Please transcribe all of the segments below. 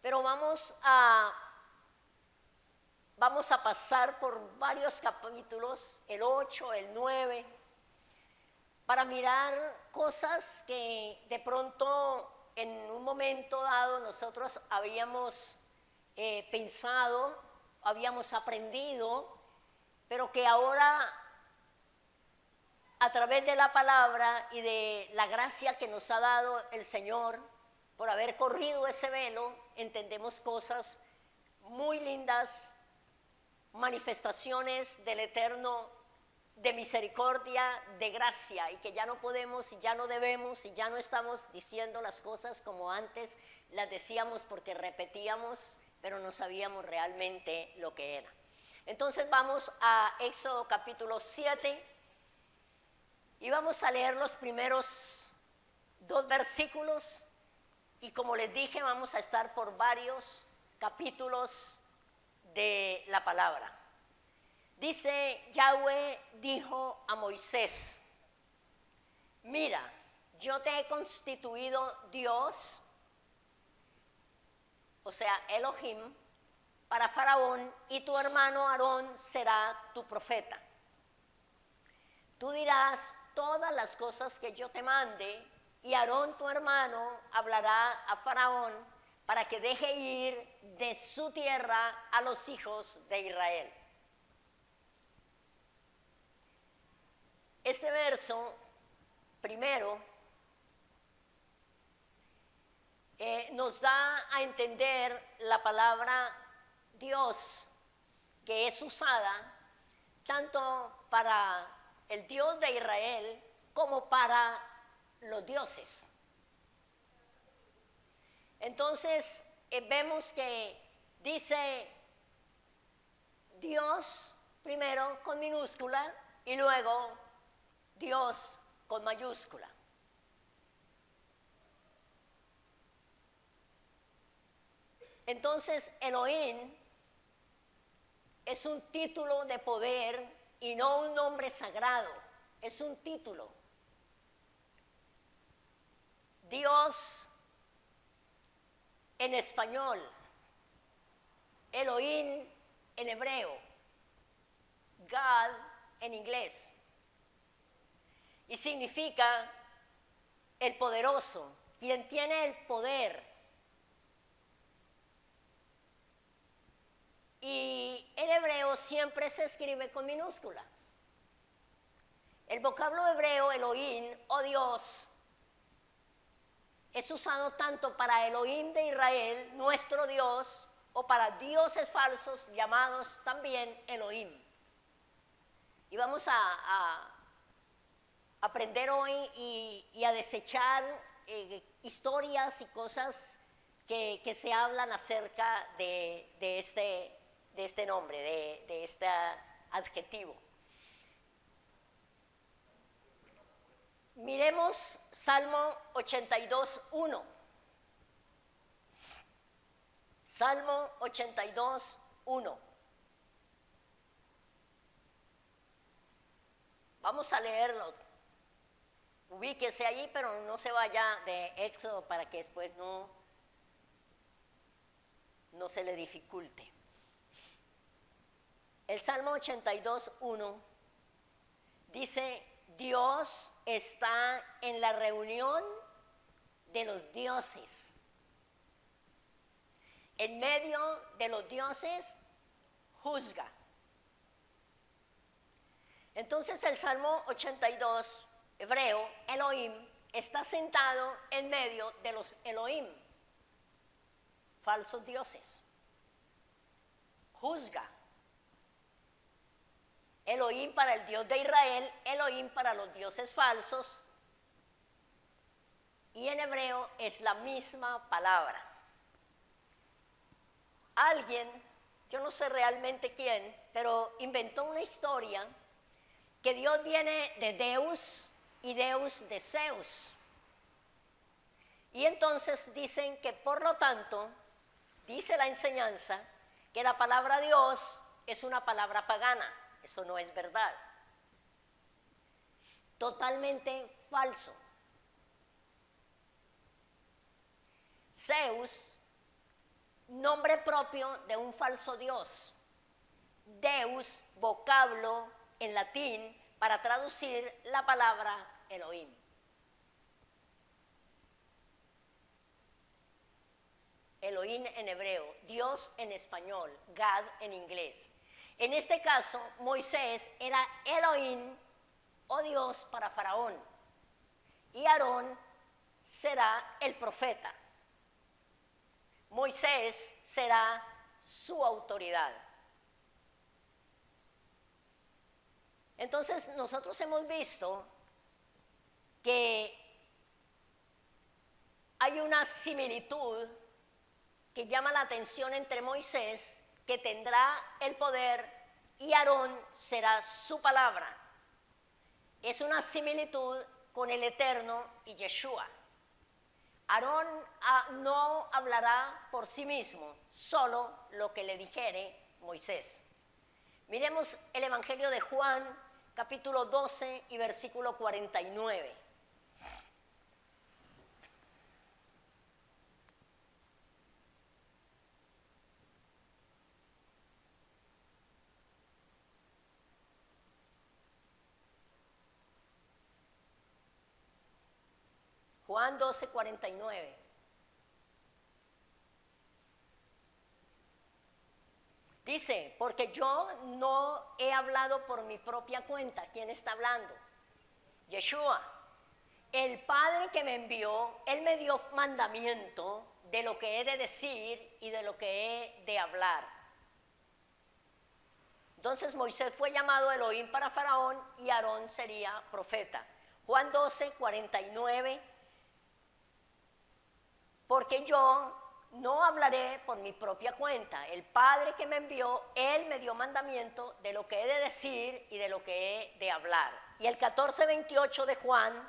pero vamos a pasar por varios capítulos, el 8, el 9, para mirar cosas que de pronto en un momento dado nosotros habíamos pensado, habíamos aprendido, pero que ahora a través de la palabra y de la gracia que nos ha dado el Señor por haber corrido ese velo, entendemos cosas muy lindas, manifestaciones del Eterno de misericordia, de gracia, y que ya no podemos y ya no debemos y ya no estamos diciendo las cosas como antes las decíamos porque repetíamos, pero no sabíamos realmente lo que era. Entonces vamos a Éxodo capítulo 7 y vamos a leer los primeros 2 versículos y como les dije vamos a estar por varios capítulos de la palabra. Dice, Yahweh dijo a Moisés, mira, yo te he constituido Dios, o sea, Elohim, para Faraón, y tu hermano Aarón será tu profeta. Tú dirás todas las cosas que yo te mande, y Aarón tu hermano hablará a Faraón para que deje ir de su tierra a los hijos de Israel. Este verso, primero, nos da a entender la palabra Dios, que es usada tanto para el Dios de Israel como para los dioses. Entonces, vemos que dice Dios primero con minúscula y luego Dios con mayúscula. Entonces, Elohim es un título de poder y no un nombre sagrado, es un título. Dios en español, Elohim en hebreo, God en inglés. Y significa el poderoso, quien tiene el poder. Y en hebreo siempre se escribe con minúscula. El vocablo hebreo Elohim o Dios es usado tanto para Elohim de Israel, nuestro Dios, o para dioses falsos llamados también Elohim. Y vamos a aprender hoy y a desechar historias y cosas que se hablan acerca de este nombre, de este adjetivo. Miremos Salmo 82:1. Salmo 82:1. Vamos a leerlo. Ubíquese ahí, pero no se vaya de Éxodo para que después no se le dificulte. El Salmo 82:1 dice, Dios está en la reunión de los dioses. En medio de los dioses, juzga. Entonces el Salmo 82, hebreo, Elohim, está sentado en medio de los Elohim, falsos dioses. Juzga. Elohim para el Dios de Israel, Elohim para los dioses falsos, y en hebreo es la misma palabra. Alguien, yo no sé realmente quién, pero inventó una historia que Dios viene de Deus y Deus de Zeus. Y entonces dicen que por lo tanto, dice la enseñanza, que la palabra Dios es una palabra pagana. Eso no es verdad. Totalmente falso. Zeus nombre propio de un falso dios. Deus, vocablo en latín para traducir la palabra Elohim. Elohim en hebreo, Dios en español, God en inglés. En este caso, Moisés era Elohim o Dios para Faraón y Aarón será el profeta. Moisés será su autoridad. Entonces nosotros hemos visto que hay una similitud que llama la atención entre Moisés, que tendrá el poder, y Aarón será su palabra. Es una similitud con el Eterno y Yeshua. Aarón no hablará por sí mismo, solo lo que le dijere Moisés. Miremos el Evangelio de Juan, capítulo 12 y versículo 49. Juan 12, 49. Dice, porque yo no he hablado por mi propia cuenta. ¿Quién está hablando? Yeshua. El Padre que me envió, Él me dio mandamiento de lo que he de decir y de lo que he de hablar. Entonces Moisés fue llamado Elohim para Faraón y Aarón sería profeta. Juan 12, 49. Porque yo no hablaré por mi propia cuenta. El Padre que me envió, Él me dio mandamiento de lo que he de decir y de lo que he de hablar. Y el 14:28 de Juan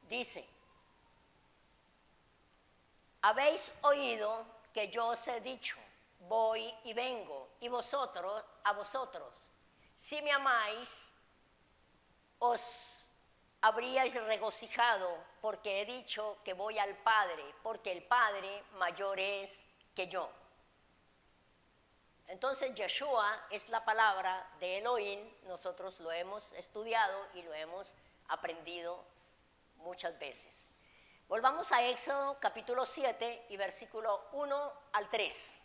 dice, habéis oído que yo os he dicho, voy y vengo, y vosotros, a vosotros, si me amáis, os habríais regocijado porque he dicho que voy al Padre, porque el Padre mayor es que yo. Entonces Yeshua es la palabra de Elohim, nosotros lo hemos estudiado y lo hemos aprendido muchas veces. Volvamos a Éxodo capítulo 7 y versículo 1 al 3.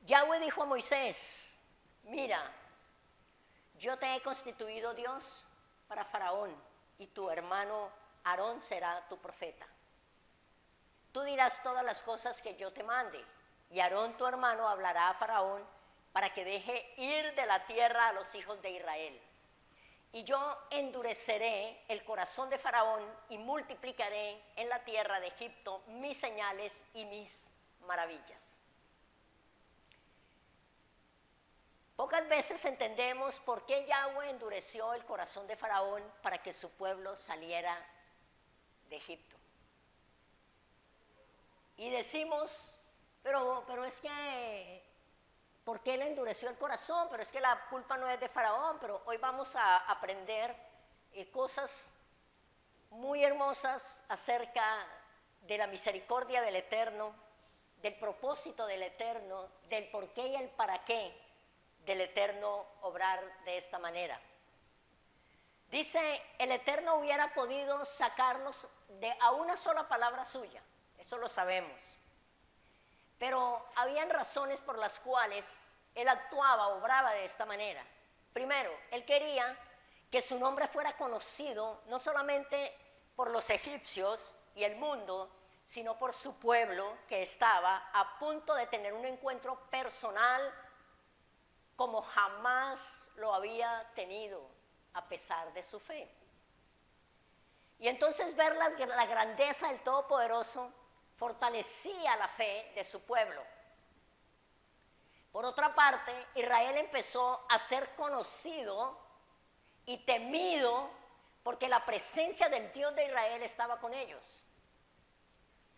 Yahweh dijo a Moisés, mira, yo te he constituido Dios para Faraón y tu hermano Aarón será tu profeta. Tú dirás todas las cosas que yo te mande y Aarón tu hermano hablará a Faraón para que deje ir de la tierra a los hijos de Israel. Y yo endureceré el corazón de Faraón y multiplicaré en la tierra de Egipto mis señales y mis maravillas. Pocas veces entendemos por qué Yahweh endureció el corazón de Faraón para que su pueblo saliera de Egipto. Y decimos, pero es que, ¿por qué le endureció el corazón? Pero es que la culpa no es de Faraón, pero hoy vamos a aprender cosas muy hermosas acerca de la misericordia del Eterno, del propósito del Eterno, del por qué y el para qué del Eterno obrar de esta manera. Dice, el Eterno hubiera podido sacarlos a una sola palabra suya, eso lo sabemos. Pero habían razones por las cuales él actuaba, obraba de esta manera. Primero, él quería que su nombre fuera conocido no solamente por los egipcios y el mundo, sino por su pueblo que estaba a punto de tener un encuentro personal como jamás lo había tenido a pesar de su fe. Y entonces ver la grandeza del Todopoderoso fortalecía la fe de su pueblo. Por otra parte, Israel empezó a ser conocido y temido porque la presencia del Dios de Israel estaba con ellos.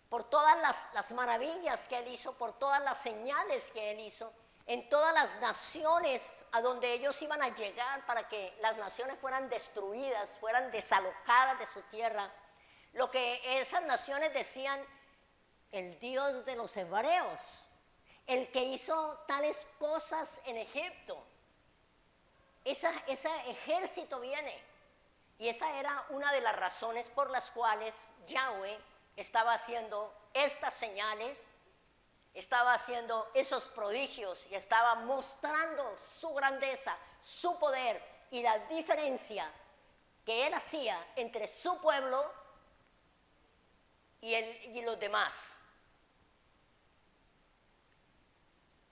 Por todas las maravillas que él hizo, por todas las señales que él hizo, en todas las naciones a donde ellos iban a llegar para que las naciones fueran destruidas, fueran desalojadas de su tierra. Lo que esas naciones decían, el Dios de los hebreos, el que hizo tales cosas en Egipto. Ese ejército viene. Y esa era una de las razones por las cuales Yahweh estaba haciendo estas señales, estaba haciendo esos prodigios y estaba mostrando su grandeza, su poder y la diferencia que él hacía entre su pueblo y los demás.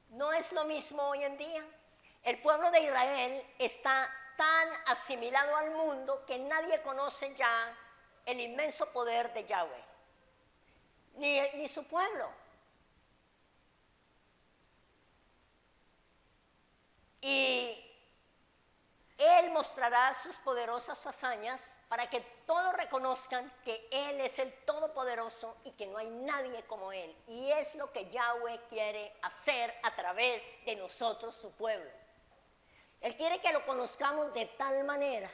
No es lo mismo hoy en día. El pueblo de Israel está tan asimilado al mundo que nadie conoce ya el inmenso poder de Yahweh, ni su pueblo. Y Él mostrará sus poderosas hazañas para que todos reconozcan que Él es el Todopoderoso y que no hay nadie como Él. Y es lo que Yahweh quiere hacer a través de nosotros, su pueblo. Él quiere que lo conozcamos de tal manera.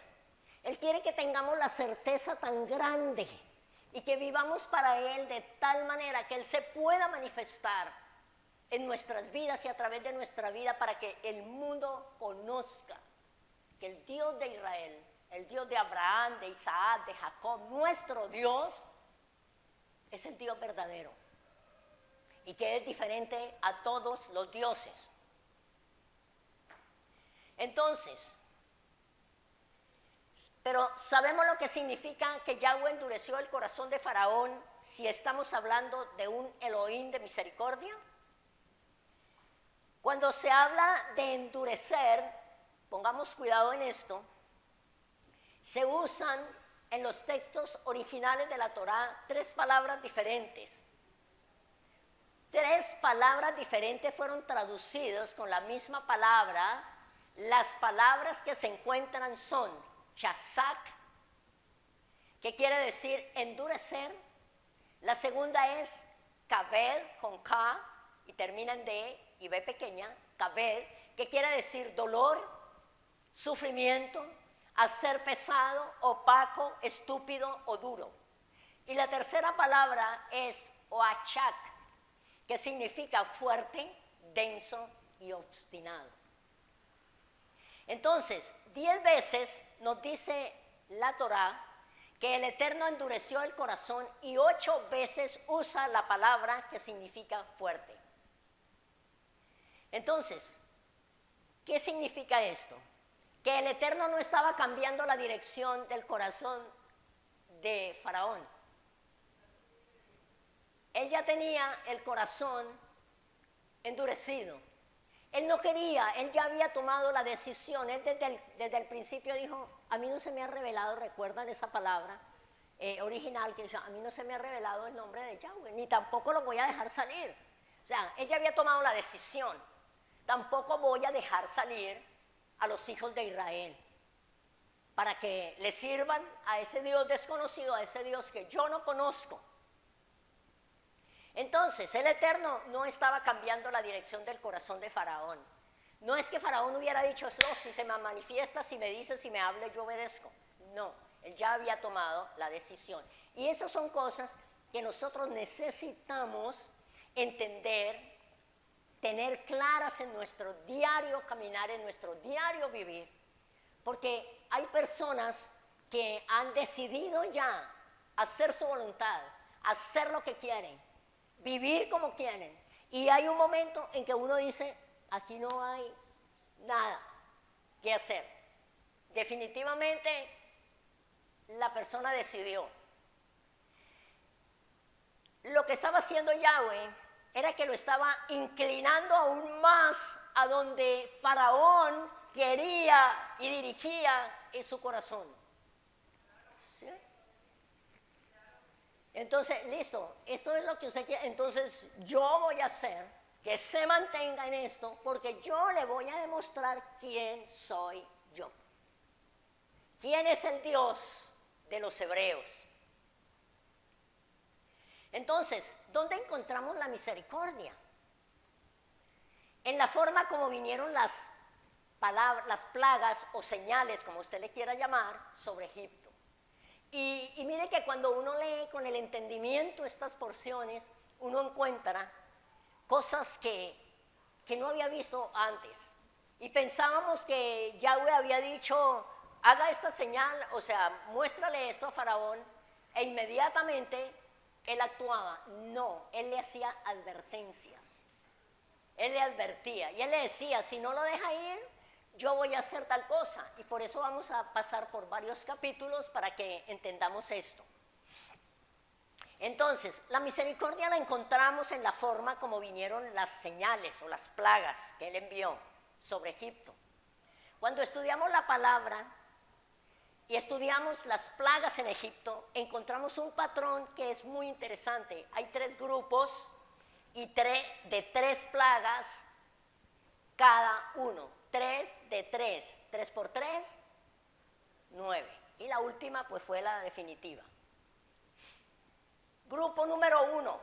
Él quiere que tengamos la certeza tan grande y que vivamos para Él de tal manera que Él se pueda manifestar en nuestras vidas y a través de nuestra vida para que el mundo conozca que el Dios de Israel, el Dios de Abraham, de Isaac, de Jacob, nuestro Dios, es el Dios verdadero y que es diferente a todos los dioses. Entonces, pero ¿sabemos lo que significa que Yahweh endureció el corazón de Faraón si estamos hablando de un Elohim de misericordia? Cuando se habla de endurecer, pongamos cuidado en esto, se usan en los textos originales de la Torá 3 palabras diferentes. 3 palabras diferentes fueron traducidas con la misma palabra. Las palabras que se encuentran son chazak, que quiere decir endurecer. La segunda es kaved, con K, y termina en D y B pequeña, kaved, que quiere decir dolor, sufrimiento, hacer pesado, opaco, estúpido o duro. Y la tercera palabra es oachak, que significa fuerte, denso y obstinado. Entonces, 10 veces nos dice la Torá que el Eterno endureció el corazón y 8 veces usa la palabra que significa fuerte. Entonces, ¿qué significa esto? Que el Eterno no estaba cambiando la dirección del corazón de Faraón. Él ya tenía el corazón endurecido. Él no quería, él ya había tomado la decisión. Él desde el principio dijo, a mí no se me ha revelado, recuerdan esa palabra original que dice, a mí no se me ha revelado el nombre de Yahweh, ni tampoco lo voy a dejar salir. O sea, él ya había tomado la decisión. Tampoco voy a dejar salir a los hijos de Israel para que le sirvan a ese Dios desconocido, a ese Dios que yo no conozco. Entonces, el Eterno no estaba cambiando la dirección del corazón de Faraón. No es que Faraón hubiera dicho, no, si se me manifiesta, si me dice, si me habla, yo obedezco. No, él ya había tomado la decisión. Y esas son cosas que nosotros necesitamos entender, tener claras en nuestro diario caminar, en nuestro diario vivir. Porque hay personas que han decidido ya hacer su voluntad, hacer lo que quieren, vivir como quieren. Y hay un momento en que uno dice, aquí no hay nada que hacer. Definitivamente la persona decidió. Lo que estaba haciendo Yahweh era que lo estaba inclinando aún más a donde Faraón quería y dirigía en su corazón. ¿Sí? Entonces, listo, esto es lo que usted quiere. Entonces, yo voy a hacer que se mantenga en esto porque yo le voy a demostrar quién soy yo. ¿Quién es el Dios de los hebreos? Entonces, ¿dónde encontramos la misericordia? en la forma como vinieron las plagas o señales, como usted le quiera llamar, sobre Egipto. Y mire que cuando uno lee con el entendimiento estas porciones, uno encuentra cosas que no había visto antes. Y pensábamos que Yahweh había dicho, haga esta señal, o sea, muéstrale esto a Faraón, e inmediatamente él actuaba. No, él le hacía advertencias. Él le advertía y él le decía, si no lo deja ir, yo voy a hacer tal cosa. Y por eso vamos a pasar por varios capítulos para que entendamos esto. Entonces, la misericordia la encontramos en la forma como vinieron las señales o las plagas que él envió sobre Egipto. Cuando estudiamos la palabra y estudiamos las plagas en Egipto, encontramos un patrón que es muy interesante. Hay 3 grupos y de 3 plagas cada uno. 3 de 3. 3 por 3, 9. Y la última pues fue la definitiva. Grupo número 1,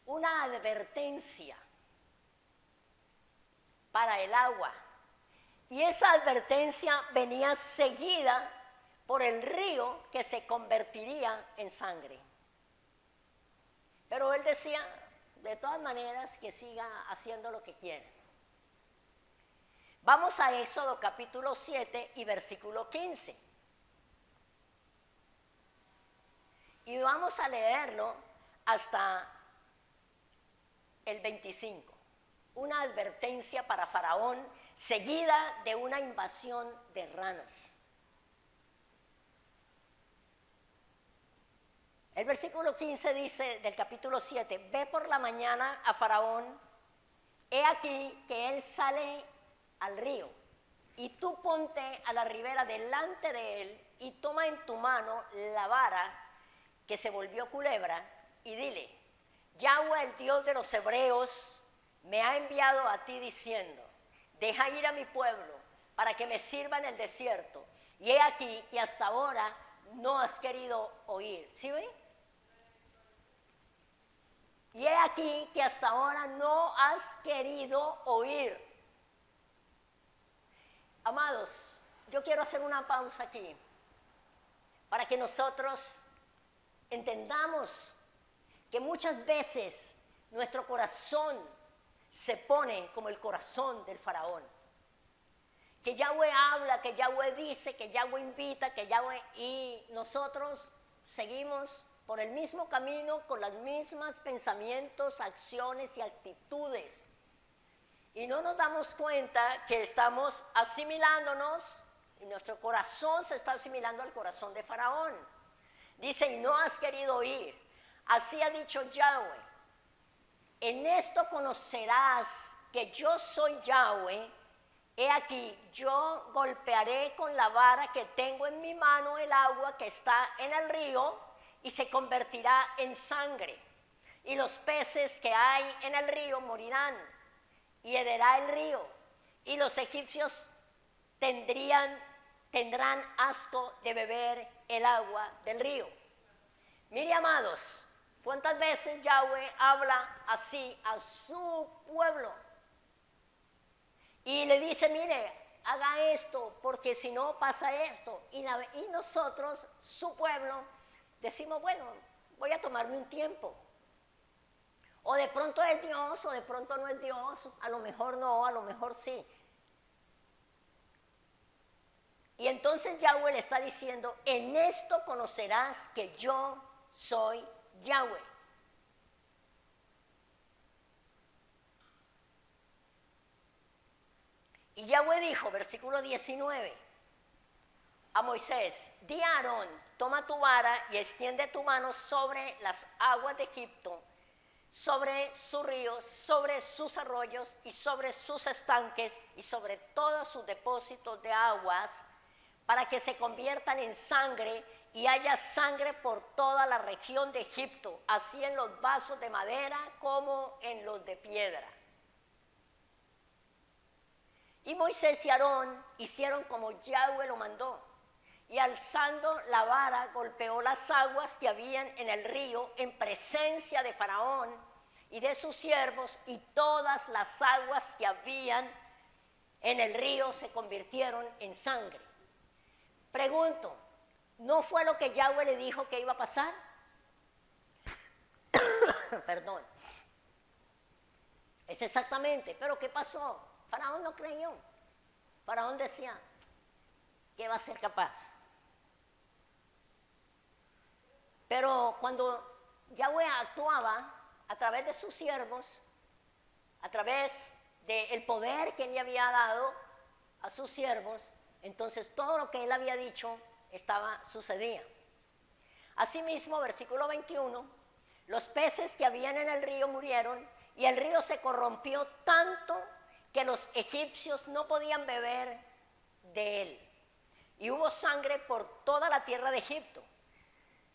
una advertencia para el agua. Y esa advertencia venía seguida por el río que se convertiría en sangre. Pero él decía, de todas maneras, que siga haciendo lo que quiere. Vamos a Éxodo capítulo 7 y versículo 15. Y vamos a leerlo hasta el 25. Una advertencia para Faraón seguida de una invasión de ranas. El versículo 15 dice del capítulo 7, ve por la mañana a Faraón, he aquí que él sale al río, y tú ponte a la ribera delante de él, y toma en tu mano la vara que se volvió culebra, y dile, Yahweh, el Dios de los hebreos, me ha enviado a ti diciendo, deja ir a mi pueblo, para que me sirva en el desierto, y he aquí que hasta ahora no has querido oír. ¿Sí ve? Y he aquí que hasta ahora no has querido oír. Amados, yo quiero hacer una pausa aquí para que nosotros entendamos que muchas veces nuestro corazón se pone como el corazón del faraón. Que Yahweh habla, que Yahweh dice, que Yahweh invita, que Yahweh... Y nosotros seguimos por el mismo camino con los mismos pensamientos, acciones y actitudes. Y no nos damos cuenta que estamos asimilándonos y nuestro corazón se está asimilando al corazón de Faraón. Dice, y no has querido oír. Así ha dicho Yahweh. En esto conocerás que yo soy Yahweh. He aquí, yo golpearé con la vara que tengo en mi mano el agua que está en el río y se convertirá en sangre. Y los peces que hay en el río morirán y hederá el río. Y los egipcios tendrán asco de beber el agua del río. Mire, amados, ¿cuántas veces Yahweh habla así a su pueblo? Y le dice, mire, haga esto, porque si no pasa esto. Y nosotros, su pueblo, decimos, bueno, voy a tomarme un tiempo. O de pronto es Dios, o de pronto no es Dios, a lo mejor no, a lo mejor sí. Y entonces Yahweh le está diciendo, en esto conocerás que yo soy Yahweh. Y Yahweh dijo, versículo 19, a Moisés, di a Aarón, toma tu vara y extiende tu mano sobre las aguas de Egipto, sobre sus ríos, sobre sus arroyos y sobre sus estanques y sobre todos sus depósitos de aguas, para que se conviertan en sangre y haya sangre por toda la región de Egipto, así en los vasos de madera como en los de piedra. Y Moisés y Aarón hicieron como Yahweh lo mandó, y alzando la vara golpeó las aguas que habían en el río en presencia de Faraón, y de sus siervos, y todas las aguas que habían en el río se convirtieron en sangre. Pregunto, ¿no fue lo que Yahweh le dijo que iba a pasar? Perdón. Es exactamente, pero ¿qué pasó? Faraón no creyó. Faraón decía que va a ser capaz. Pero cuando Yahweh actuaba a través de sus siervos, a través del poder que él le había dado a sus siervos, entonces todo lo que él había dicho sucedía. Asimismo, versículo 21, los peces que habían en el río murieron y el río se corrompió tanto que los egipcios no podían beber de él. Y hubo sangre por toda la tierra de Egipto.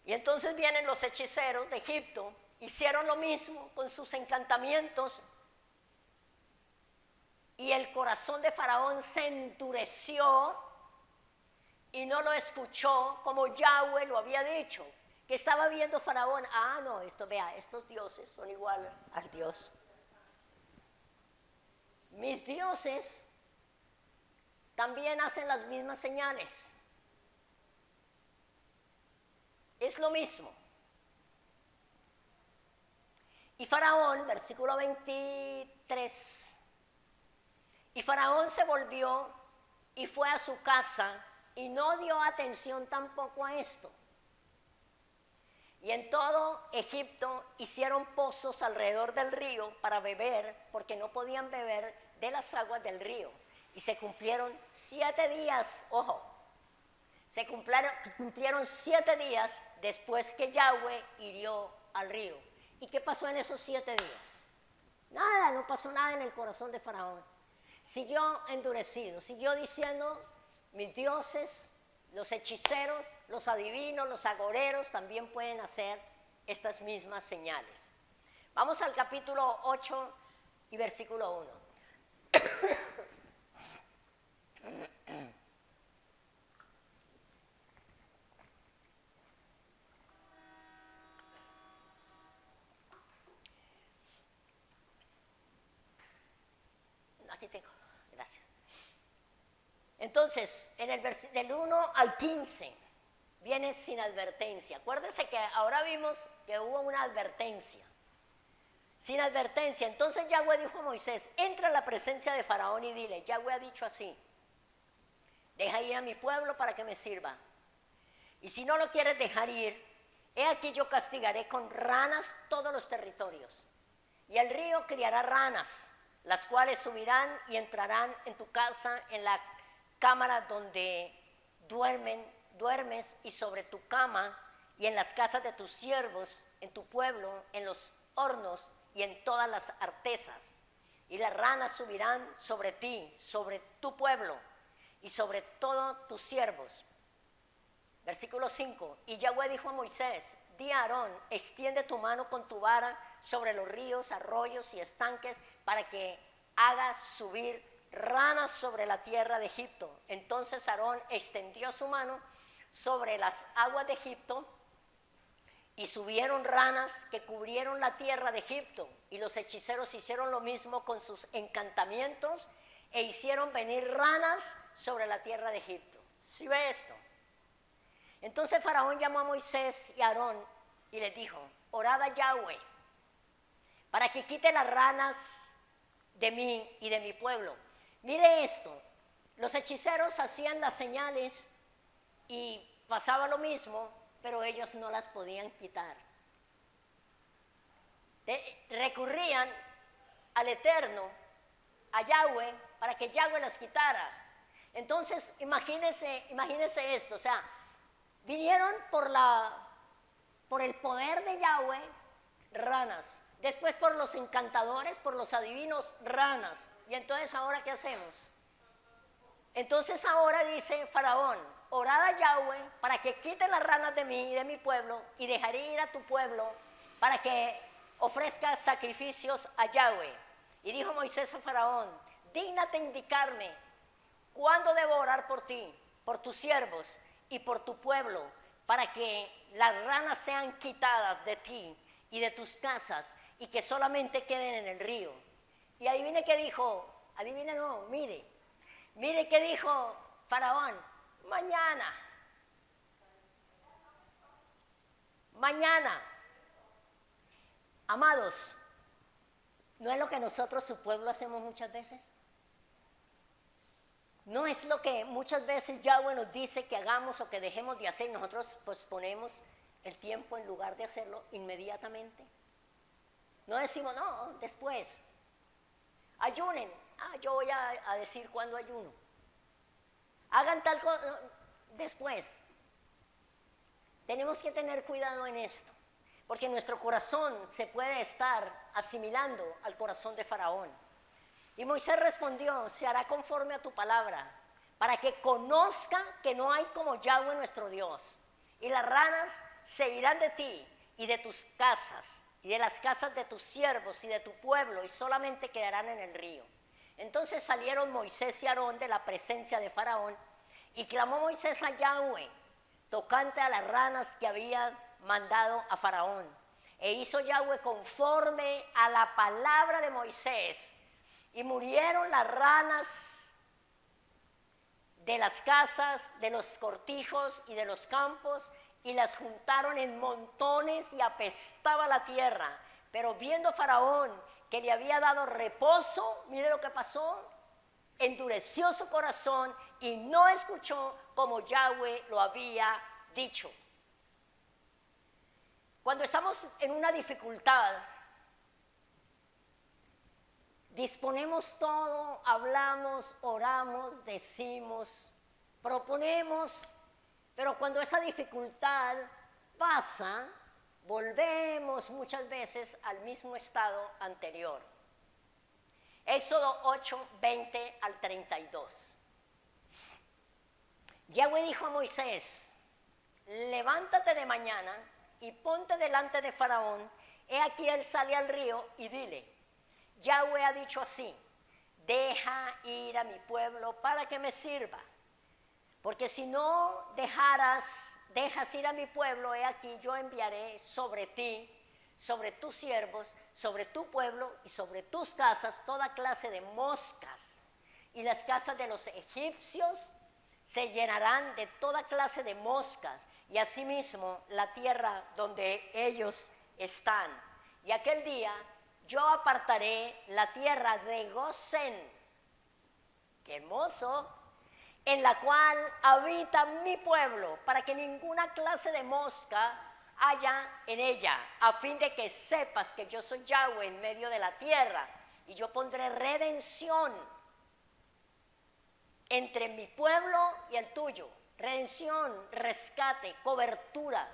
Y entonces vienen los hechiceros de Egipto, hicieron lo mismo con sus encantamientos y el corazón de Faraón se endureció y no lo escuchó como Yahweh lo había dicho. Que estaba viendo Faraón, no, estos dioses son igual al Dios. Mis dioses también hacen las mismas señales. Es lo mismo. Y Faraón, versículo 23, y Faraón se volvió y fue a su casa y no dio atención tampoco a esto. Y en todo Egipto hicieron pozos alrededor del río para beber, porque no podían beber de las aguas del río. Y se cumplieron 7 días, se cumplieron 7 días después que Yahweh hirió al río. ¿Y qué pasó en esos 7 días? Nada, no pasó nada en el corazón de Faraón. Siguió endurecido, siguió diciendo, mis dioses, los hechiceros, los adivinos, los agoreros también pueden hacer estas mismas señales. Vamos al capítulo 8 y versículo 1. Aquí tengo, gracias. Entonces, en el del 1 al 15 viene sin advertencia. Acuérdense que ahora vimos que hubo una advertencia. Sin advertencia. Entonces Yahweh dijo a Moisés, entra a la presencia de Faraón y dile, Yahweh ha dicho así, deja ir a mi pueblo para que me sirva. Y si no lo quieres dejar ir, he aquí yo castigaré con ranas todos los territorios. Y el río criará ranas, las cuales subirán y entrarán en tu casa, en la cámara donde duermes y sobre tu cama y en las casas de tus siervos, en tu pueblo, en los hornos y en todas las artesas. Y las ranas subirán sobre ti, sobre tu pueblo y sobre todos tus siervos. Versículo 5. Y Yahweh dijo a Moisés, di a Aarón, extiende tu mano con tu vara sobre los ríos, arroyos y estanques para que haga subir ranas sobre la tierra de Egipto. Entonces Aarón extendió su mano sobre las aguas de Egipto y subieron ranas que cubrieron la tierra de Egipto. Y los hechiceros hicieron lo mismo con sus encantamientos e hicieron venir ranas sobre la tierra de Egipto. ¿Sí ve esto? Entonces Faraón llamó a Moisés y a Aarón y les dijo, orad a Yahweh para que quite las ranas de mí y de mi pueblo. Mire esto, los hechiceros hacían las señales y pasaba lo mismo, pero ellos no las podían quitar. Recurrían al Eterno, a Yahweh, para que Yahweh las quitara. Entonces, imagínense esto, o sea, vinieron por el poder de Yahweh, ranas. Después por los encantadores, por los adivinos, ranas. Y entonces, ¿ahora qué hacemos? Entonces ahora dice Faraón, orad a Yahweh para que quite las ranas de mí y de mi pueblo y dejaré ir a tu pueblo para que ofrezca sacrificios a Yahweh. Y dijo Moisés a Faraón, dígnate indicarme cuándo debo orar por ti, por tus siervos y por tu pueblo, para que las ranas sean quitadas de ti y de tus casas y que solamente queden en el río. Y adivine qué dijo, adivine no, mire qué dijo Faraón, mañana. Amados, ¿no es lo que nosotros, su pueblo, hacemos muchas veces? ¿No es lo que muchas veces Yahweh nos dice que hagamos o que dejemos de hacer y nosotros posponemos el tiempo en lugar de hacerlo inmediatamente? No decimos, no, después. Ayunen. Yo voy a decir cuándo ayuno. Hagan tal cosa, después. Tenemos que tener cuidado en esto, porque nuestro corazón se puede estar asimilando al corazón de Faraón. Y Moisés respondió, se hará conforme a tu palabra, para que conozca que no hay como Yahweh nuestro Dios. Y las ranas se irán de ti y de tus casas, y de las casas de tus siervos y de tu pueblo, y solamente quedarán en el río. Entonces salieron Moisés y Aarón de la presencia de Faraón, y clamó Moisés a Yahweh, tocante a las ranas que había mandado a Faraón. E hizo Yahweh conforme a la palabra de Moisés, y murieron las ranas de las casas, de los cortijos y de los campos, y las juntaron en montones y apestaba la tierra. Pero viendo Faraón que le había dado reposo, mire lo que pasó, endureció su corazón y no escuchó como Yahweh lo había dicho. Cuando estamos en una dificultad, disponemos todo, hablamos, oramos, decimos, proponemos, pero cuando esa dificultad pasa, volvemos muchas veces al mismo estado anterior. Éxodo 8, 20 al 32. Yahweh dijo a Moisés, levántate de mañana y ponte delante de Faraón, he aquí él sale al río, y dile, Yahweh ha dicho así, deja ir a mi pueblo para que me sirva, porque si no dejas ir a mi pueblo, he aquí yo enviaré sobre ti, sobre tus siervos, sobre tu pueblo y sobre tus casas toda clase de moscas, y las casas de los egipcios se llenarán de toda clase de moscas, y asimismo la tierra donde ellos están. Y aquel día yo apartaré la tierra de Gosén, qué hermoso, en la cual habita mi pueblo, para que ninguna clase de mosca haya en ella, a fin de que sepas que yo soy Yahweh en medio de la tierra, y yo pondré redención entre mi pueblo y el tuyo, redención, rescate, cobertura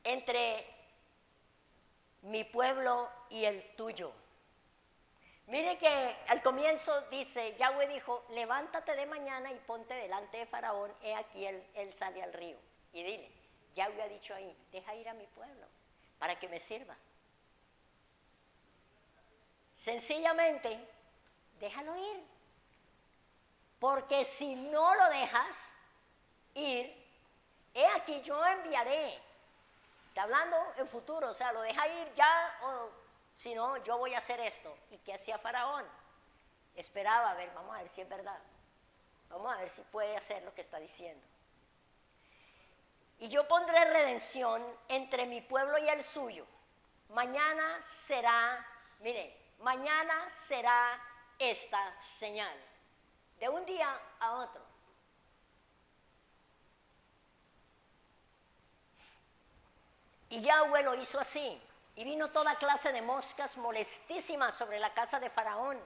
entre mi pueblo y el tuyo. Mire que al comienzo dice, Yahweh dijo, levántate de mañana y ponte delante de Faraón, he aquí él sale al río. Y dile, Yahweh ha dicho ahí, deja ir a mi pueblo para que me sirva. Sencillamente, déjalo ir. Porque si no lo dejas ir, he aquí yo enviaré. Está hablando en futuro, o sea, lo deja ir ya, o si no, yo voy a hacer esto. ¿Y qué hacía Faraón? Esperaba, a ver, vamos a ver si es verdad. Vamos a ver si puede hacer lo que está diciendo. Y yo pondré redención entre mi pueblo y el suyo. Mañana será, mire, mañana será esta señal. De un día a otro. Y Yahweh lo hizo así. Y vino toda clase de moscas molestísimas sobre la casa de Faraón,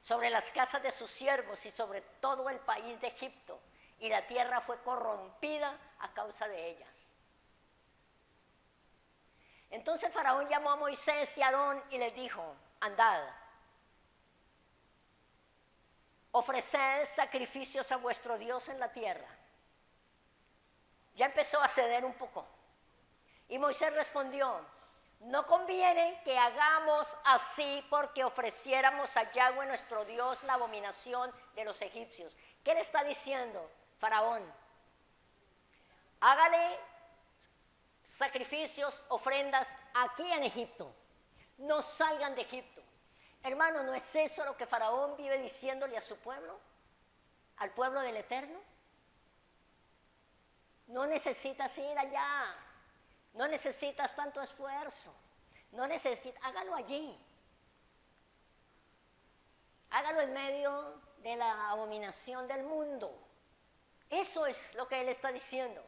sobre las casas de sus siervos y sobre todo el país de Egipto. Y la tierra fue corrompida a causa de ellas. Entonces Faraón llamó a Moisés y a Aarón y les dijo, andad, ofreced sacrificios a vuestro Dios en la tierra. Ya empezó a ceder un poco. Y Moisés respondió, no conviene que hagamos así porque ofreciéramos a Yahweh nuestro Dios la abominación de los egipcios. ¿Qué le está diciendo Faraón? Hágale sacrificios, ofrendas aquí en Egipto. No salgan de Egipto. Hermano, ¿no es eso lo que Faraón vive diciéndole a su pueblo? Al pueblo del Eterno. No necesitas ir allá. No necesitas tanto esfuerzo. No necesitas, hágalo allí. Hágalo en medio de la abominación del mundo. Eso es lo que él está diciendo.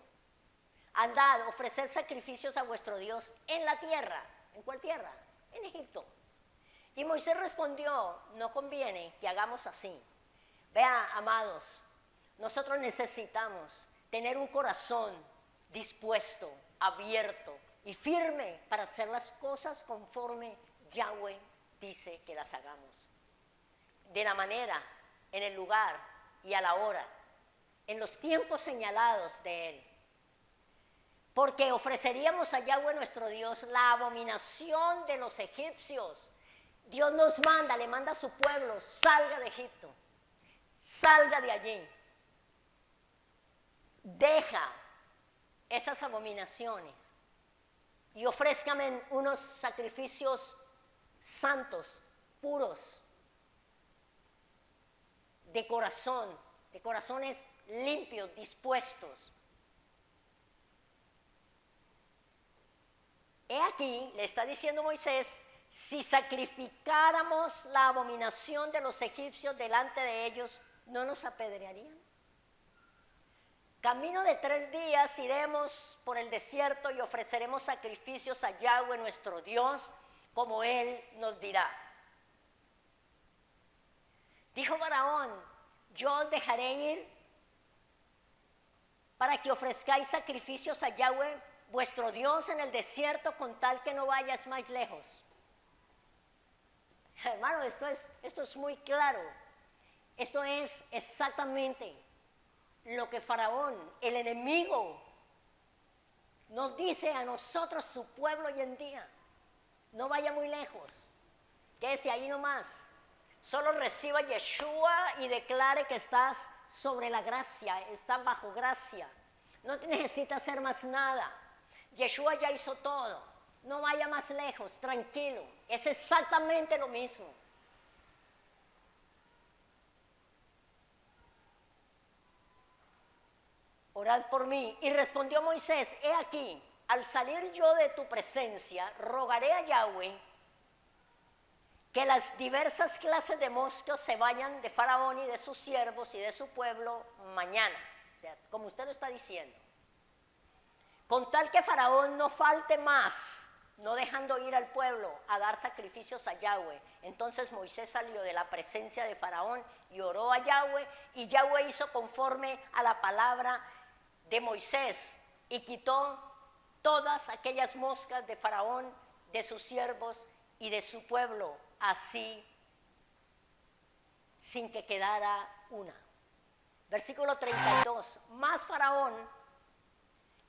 Andad, ofreced sacrificios a vuestro Dios en la tierra. ¿En cuál tierra? En Egipto. Y Moisés respondió, no conviene que hagamos así. Vea, amados, nosotros necesitamos tener un corazón dispuesto, abierto y firme para hacer las cosas conforme Yahweh dice que las hagamos. De la manera, en el lugar y a la hora, en los tiempos señalados de Él. Porque ofreceríamos a Yahweh nuestro Dios la abominación de los egipcios. Dios nos manda, le manda a su pueblo, salga de Egipto, salga de allí. Deja esas abominaciones y ofrézcame unos sacrificios santos, puros, de corazones limpios, dispuestos. He aquí, le está diciendo Moisés, si sacrificáramos la abominación de los egipcios delante de ellos, ¿no nos apedrearían? Camino de 3 días iremos por el desierto y ofreceremos sacrificios a Yahweh nuestro Dios, como Él nos dirá. Dijo Faraón, yo os dejaré ir para que ofrezcáis sacrificios a Yahweh vuestro Dios en el desierto con tal que no vayas más lejos. Hermano, esto es muy claro. Esto es exactamente lo que Faraón, el enemigo, nos dice a nosotros, su pueblo hoy en día. No vaya muy lejos, quédese ahí nomás. Solo reciba Yeshua y declare que estás sobre la gracia, estás bajo gracia. No te necesitas hacer más nada. Yeshua ya hizo todo. No vaya más lejos, tranquilo. Es exactamente lo mismo. Orad por mí. Y respondió Moisés, he aquí, al salir yo de tu presencia, rogaré a Yahweh que las diversas clases de moscas se vayan de Faraón y de sus siervos y de su pueblo mañana. O sea, como usted lo está diciendo. Con tal que Faraón no falte más, no dejando ir al pueblo a dar sacrificios a Yahweh. Entonces Moisés salió de la presencia de Faraón y oró a Yahweh, y Yahweh hizo conforme a la palabra de Moisés y quitó todas aquellas moscas de Faraón, de sus siervos y de su pueblo, así sin que quedara una. Versículo 32, más Faraón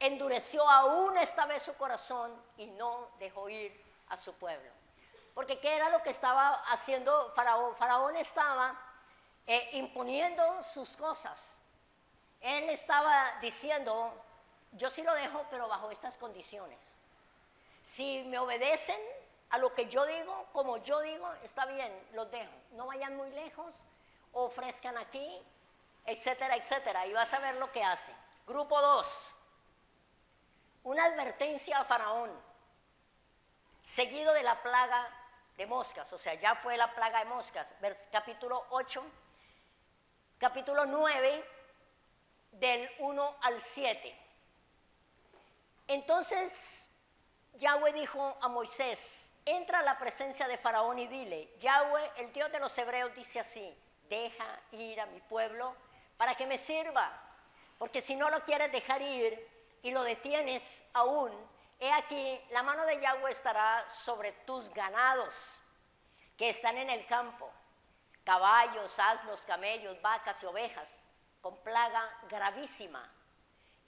endureció aún esta vez su corazón y no dejó ir a su pueblo. Porque ¿qué era lo que estaba haciendo Faraón? Faraón estaba imponiendo sus cosas. Él estaba diciendo, yo sí lo dejo, pero bajo estas condiciones. Si me obedecen a lo que yo digo, como yo digo, está bien, los dejo. No vayan muy lejos, ofrezcan aquí, etcétera, etcétera. Y vas a ver lo que hace. Grupo 2. Una advertencia a Faraón, seguido de la plaga de moscas, o sea, ya fue la plaga de moscas, capítulo 8, capítulo 9, del 1 al 7. Entonces, Yahweh dijo a Moisés, entra a la presencia de Faraón y dile, Yahweh, el Dios de los hebreos, dice así, deja ir a mi pueblo para que me sirva, porque si no lo quieres dejar ir, y lo detienes aún, he aquí, la mano de Yahweh estará sobre tus ganados que están en el campo, caballos, asnos, camellos, vacas y ovejas, con plaga gravísima.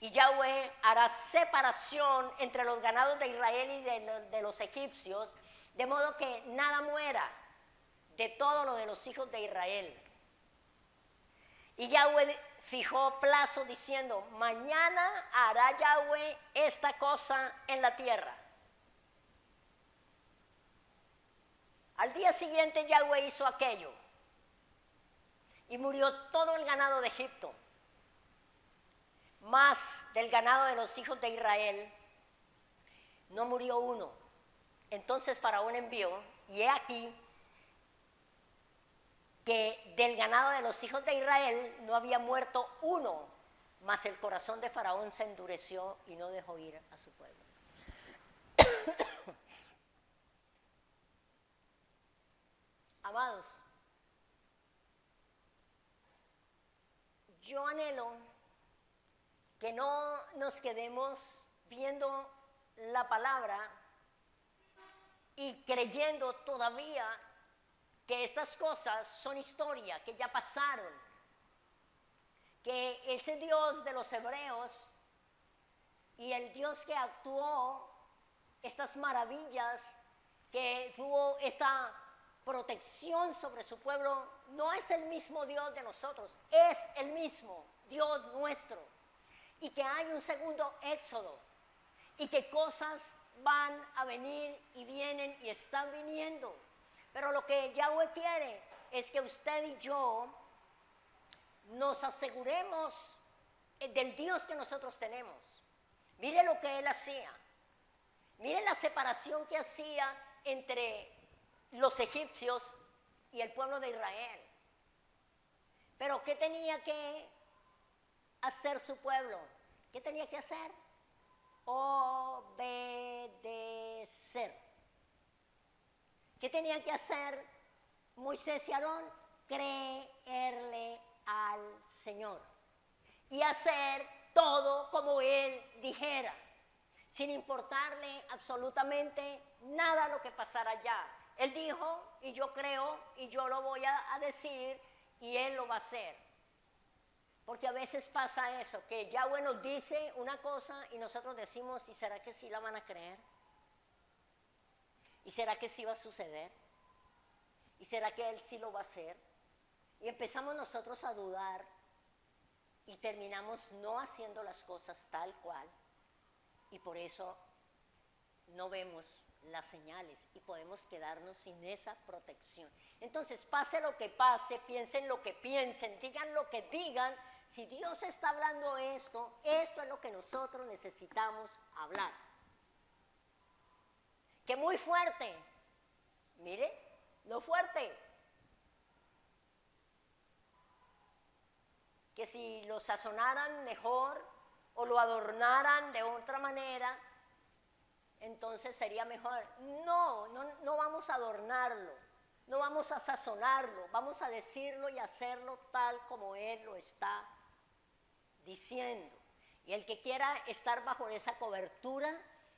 Y Yahweh hará separación entre los ganados de Israel y de los egipcios, de modo que nada muera de todo lo de los hijos de Israel. Y Yahweh fijó plazo diciendo, mañana hará Yahweh esta cosa en la tierra. Al día siguiente Yahweh hizo aquello y murió todo el ganado de Egipto, más del ganado de los hijos de Israel no murió uno. Entonces Faraón envió, y he aquí que del ganado de los hijos de Israel no había muerto uno, mas el corazón de Faraón se endureció y no dejó ir a su pueblo. Amados, yo anhelo que no nos quedemos viendo la palabra y creyendo todavía que estas cosas son historia, que ya pasaron, que ese Dios de los hebreos y el Dios que actuó estas maravillas, que tuvo esta protección sobre su pueblo, no es el mismo Dios de nosotros, es el mismo Dios nuestro, y que hay un segundo éxodo, y que cosas van a venir y vienen y están viniendo. Pero lo que Yahweh quiere es que usted y yo nos aseguremos del Dios que nosotros tenemos. Mire lo que Él hacía. Mire la separación que hacía entre los egipcios y el pueblo de Israel. Pero ¿qué tenía que hacer su pueblo? ¿Qué tenía que hacer? Obedecer. ¿Qué tenían que hacer Moisés y Aarón? Creerle al Señor y hacer todo como Él dijera, sin importarle absolutamente nada lo que pasara allá. Él dijo, y yo creo, y yo lo voy a decir, y Él lo va a hacer. Porque a veces pasa eso, que Yahweh nos dice una cosa y nosotros decimos, ¿y será que sí la van a creer? ¿Y será que sí va a suceder? ¿Y será que Él sí lo va a hacer? Y empezamos nosotros a dudar y terminamos no haciendo las cosas tal cual. Y por eso no vemos las señales y podemos quedarnos sin esa protección. Entonces, pase lo que pase, piensen lo que piensen, digan lo que digan, si Dios está hablando esto, esto es lo que nosotros necesitamos hablar. Que muy fuerte, mire, lo fuerte, que si lo sazonaran mejor o lo adornaran de otra manera, entonces sería mejor. No vamos a adornarlo, no vamos a sazonarlo, vamos a decirlo y hacerlo tal como Él lo está diciendo. Y el que quiera estar bajo esa cobertura,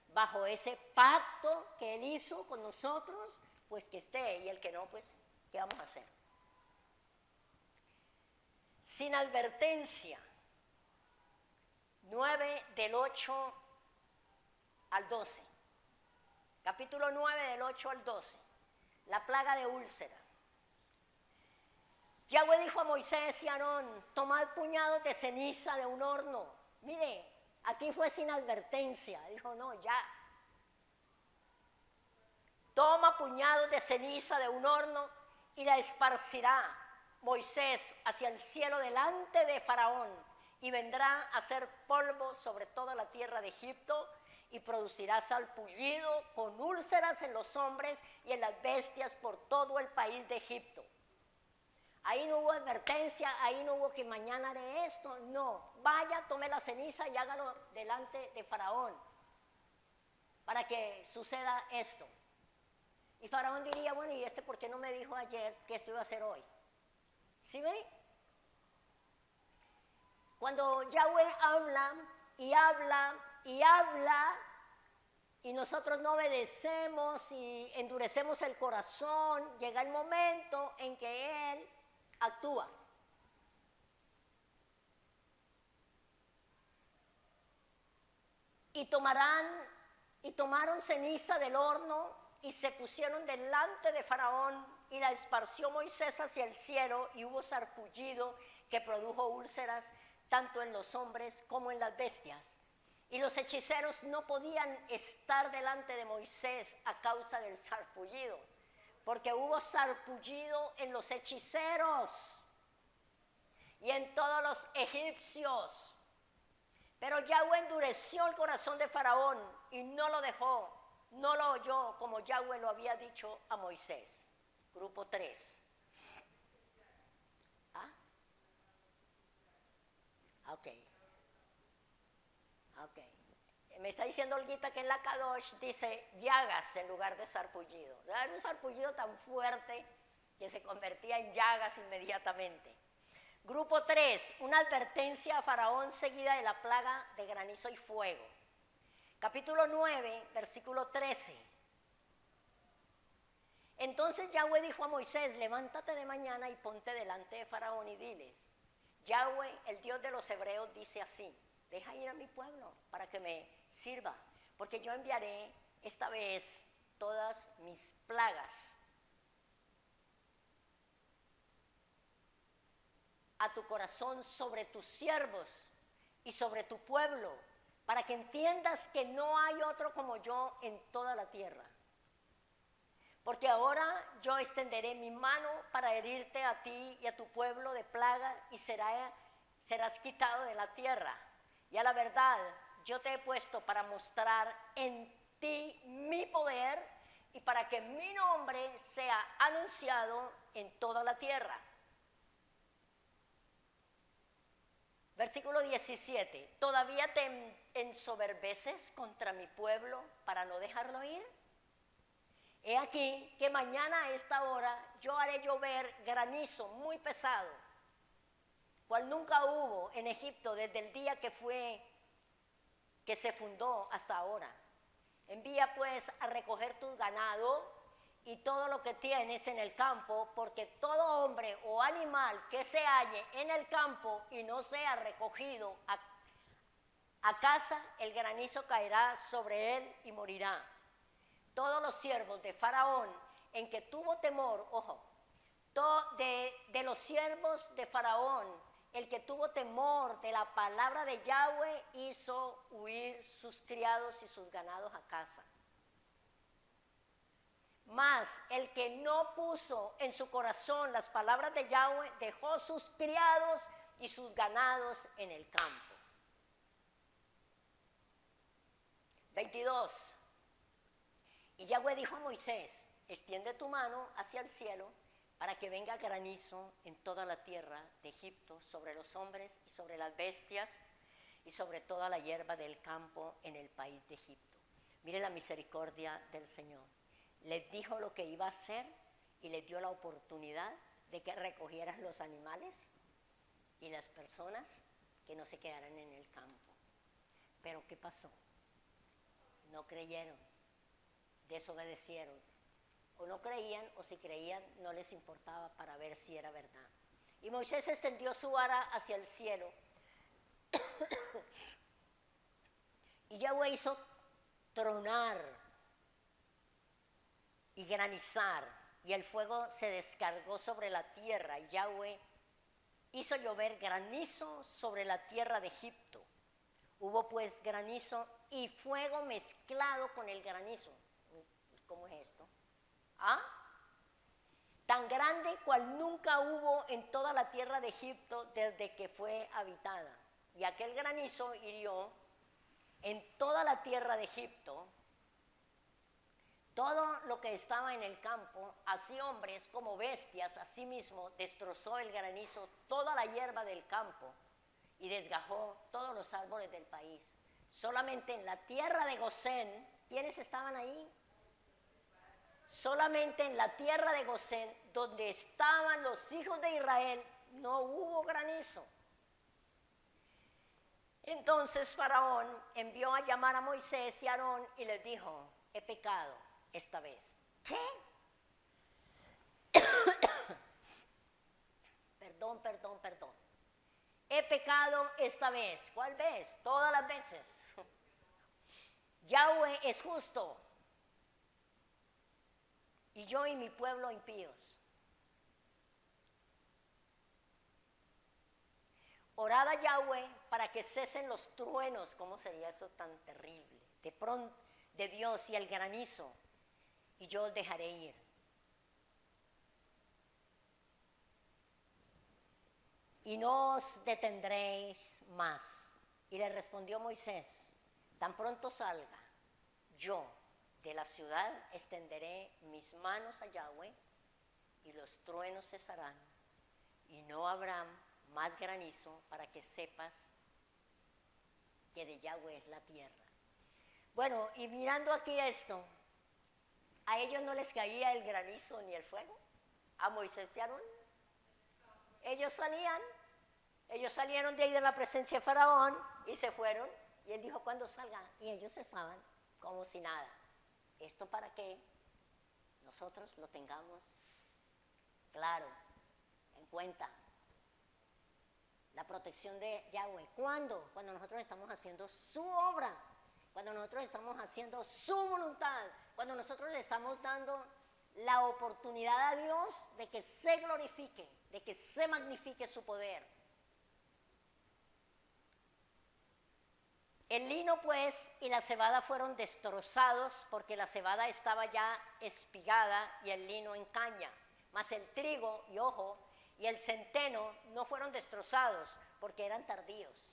bajo ese pacto que Él hizo con nosotros, pues que esté, y el que no, pues, ¿qué vamos a hacer? Sin advertencia, 9 del 8 al 12. Capítulo 9 del 8 al 12. La plaga de úlcera. Yahweh dijo a Moisés y a Aarón, tomad puñados de ceniza de un horno. Mire, aquí fue sin advertencia. Dijo, no, ya. Toma puñados de ceniza de un horno y la esparcirá Moisés hacia el cielo delante de Faraón, y vendrá a ser polvo sobre toda la tierra de Egipto, y producirá salpullido con úlceras en los hombres y en las bestias por todo el país de Egipto. Ahí no hubo advertencia, ahí no hubo que mañana haré esto, no. Vaya, tome la ceniza y hágalo delante de Faraón para que suceda esto. Y Faraón diría, bueno, ¿y por qué no me dijo ayer que esto iba a hacer hoy? ¿Sí ve? Cuando Yahweh habla y habla y habla y nosotros no obedecemos y endurecemos el corazón, llega el momento en que Él actúa. Y tomaron ceniza del horno y se pusieron delante de Faraón y la esparció Moisés hacia el cielo, y hubo sarpullido que produjo úlceras tanto en los hombres como en las bestias. Y los hechiceros no podían estar delante de Moisés a causa del sarpullido, porque hubo sarpullido en los hechiceros y en todos los egipcios. Pero Yahweh endureció el corazón de Faraón y no lo dejó, no lo oyó como Yahweh lo había dicho a Moisés. Grupo 3. ¿Ah? Ok. Ok. Me está diciendo Olguita que en la Kadosh dice llagas en lugar de sarpullido. O sea, era un sarpullido tan fuerte que se convertía en llagas inmediatamente. Grupo 3, una advertencia a Faraón seguida de la plaga de granizo y fuego. Capítulo 9, versículo 13. Entonces Yahweh dijo a Moisés, levántate de mañana y ponte delante de Faraón y diles, Yahweh, el Dios de los hebreos, dice así, deja ir a mi pueblo para que me sirva, porque yo enviaré esta vez todas mis plagas a tu corazón sobre tus siervos y sobre tu pueblo, para que entiendas que no hay otro como yo en toda la tierra. Porque ahora yo extenderé mi mano para herirte a ti y a tu pueblo de plaga y serás quitado de la tierra. Y a la verdad, yo te he puesto para mostrar en ti mi poder y para que mi nombre sea anunciado en toda la tierra. Versículo 17. ¿Todavía te ensoberbeces contra mi pueblo para no dejarlo ir? He aquí que mañana a esta hora yo haré llover granizo muy pesado, cual nunca hubo en Egipto desde el día que se fundó hasta ahora. Envía pues a recoger tu ganado y todo lo que tienes en el campo, porque todo hombre o animal que se halle en el campo y no sea recogido a casa, el granizo caerá sobre él y morirá. Todos los siervos de Faraón en que tuvo temor, ojo, de los siervos de Faraón, el que tuvo temor de la palabra de Yahweh, hizo huir sus criados y sus ganados a casa. Mas el que no puso en su corazón las palabras de Yahweh, dejó sus criados y sus ganados en el campo. 22. Y Yahweh dijo a Moisés, extiende tu mano hacia el cielo para que venga granizo en toda la tierra de Egipto, sobre los hombres y sobre las bestias y sobre toda la hierba del campo en el país de Egipto. Mire la misericordia del Señor. Les dijo lo que iba a hacer y les dio la oportunidad de que recogieran los animales y las personas que no se quedaran en el campo. Pero ¿qué pasó? No creyeron. Desobedecieron, o no creían, o si creían no les importaba para ver si era verdad. Y Moisés extendió su vara hacia el cielo y Yahweh hizo tronar y granizar, y el fuego se descargó sobre la tierra, y Yahweh hizo llover granizo sobre la tierra de Egipto. Hubo pues granizo y fuego mezclado con el granizo. ¿Cómo es esto? ¿Ah? Tan grande cual nunca hubo en toda la tierra de Egipto desde que fue habitada. Y aquel granizo hirió en toda la tierra de Egipto todo lo que estaba en el campo, así hombres como bestias, asimismo destrozó el granizo toda la hierba del campo y desgajó todos los árboles del país. Solamente en la tierra de Gosén, ¿quiénes estaban ahí? Solamente en la tierra de Gosén, donde estaban los hijos de Israel, no hubo granizo. Entonces Faraón envió a llamar a Moisés y a Aarón y les dijo, he pecado esta vez. ¿Qué? Perdón. He pecado esta vez. ¿Cuál vez? Todas las veces. Yahweh es justo y yo y mi pueblo impíos. orad a Yahweh para que cesen los truenos. ¿Cómo sería eso tan terrible? De pronto, de Dios y el granizo, y yo os dejaré ir. Y no os detendréis más. Y le respondió Moisés, tan pronto salga yo de la ciudad, extenderé mis manos a Yahweh, y los truenos cesarán, y no habrá más granizo, para que sepas que de Yahweh es la tierra. Bueno, y mirando aquí esto, a ellos no les caía el granizo ni el fuego, a Moisés y Aarón. Ellos salieron de ahí de la presencia de Faraón y se fueron, y él dijo, ¿cuándo salgan? Y ellos estaban como si nada. ¿Esto para qué? Nosotros lo tengamos claro, en cuenta. La protección de Yahweh. ¿Cuándo? Cuando nosotros estamos haciendo su obra, cuando nosotros estamos haciendo su voluntad, cuando nosotros le estamos dando la oportunidad a Dios de que se glorifique, de que se magnifique su poder. El lino pues y la cebada fueron destrozados, porque la cebada estaba ya espigada y el lino en caña. Mas el trigo, y ojo, y el centeno no fueron destrozados, porque eran tardíos.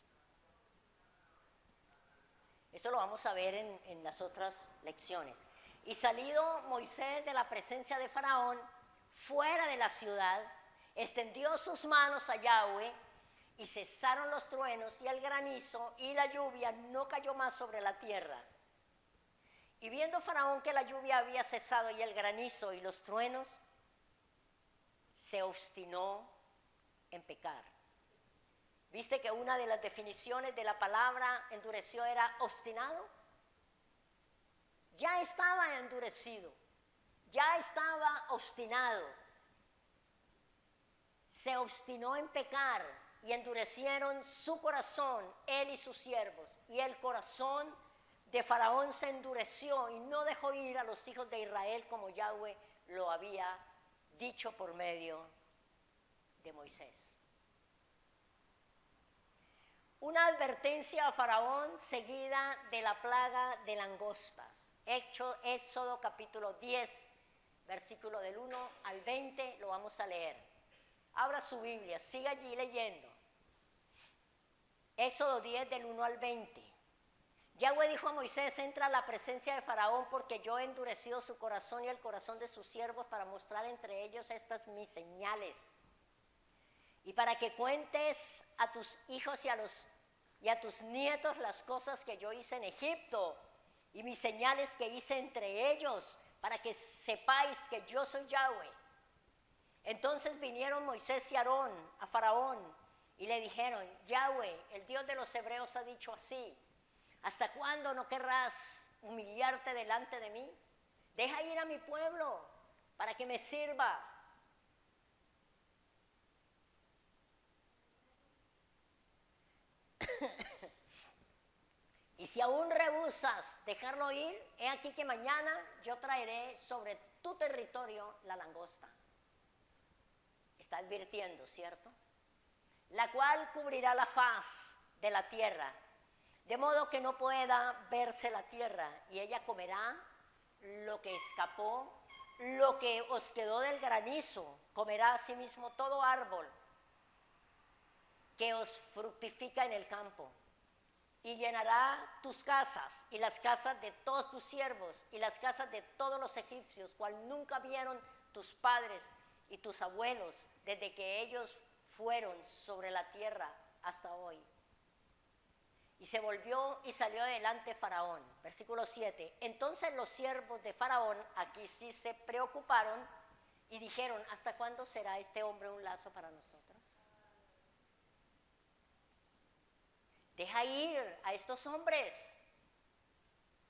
Esto lo vamos a ver en las otras lecciones. Y salido Moisés de la presencia de Faraón, fuera de la ciudad, extendió sus manos a Yahweh, y cesaron los truenos y el granizo, y la lluvia no cayó más sobre la tierra. Y viendo Faraón que la lluvia había cesado y el granizo y los truenos, se obstinó en pecar. ¿Viste que una de las definiciones de la palabra endureció era obstinado? Ya estaba endurecido, ya estaba obstinado. Se obstinó en pecar y endurecieron su corazón, él y sus siervos. Y el corazón de Faraón se endureció y no dejó ir a los hijos de Israel como Yahweh lo había dicho por medio de Moisés. Una advertencia a Faraón seguida de la plaga de langostas. Éxodo capítulo 10, versículo del 1 al 20, lo vamos a leer. Abra su Biblia, siga allí leyendo. Éxodo 10 del 1 al 20. Yahweh dijo a Moisés, entra a la presencia de Faraón, porque yo he endurecido su corazón y el corazón de sus siervos para mostrar entre ellos estas mis señales. Y para que cuentes a tus hijos y a tus nietos las cosas que yo hice en Egipto y mis señales que hice entre ellos, para que sepáis que yo soy Yahweh. Entonces vinieron Moisés y Aarón a Faraón y le dijeron, Yahweh, el Dios de los hebreos, ha dicho así, ¿hasta cuándo no querrás humillarte delante de mí? Deja ir a mi pueblo para que me sirva. Y si aún rehusas dejarlo ir, he aquí que mañana yo traeré sobre tu territorio la langosta. Está advirtiendo, ¿cierto? La cual cubrirá la faz de la tierra, de modo que no pueda verse la tierra, y ella comerá lo que escapó, lo que os quedó del granizo, comerá asimismo todo árbol que os fructifica en el campo, y llenará tus casas y las casas de todos tus siervos y las casas de todos los egipcios, cual nunca vieron tus padres y tus abuelos desde que ellos fueron sobre la tierra hasta hoy. Y se volvió y salió adelante Faraón. Versículo 7. Entonces los siervos de Faraón, aquí sí se preocuparon y dijeron, ¿hasta cuándo será este hombre un lazo para nosotros? Deja ir a estos hombres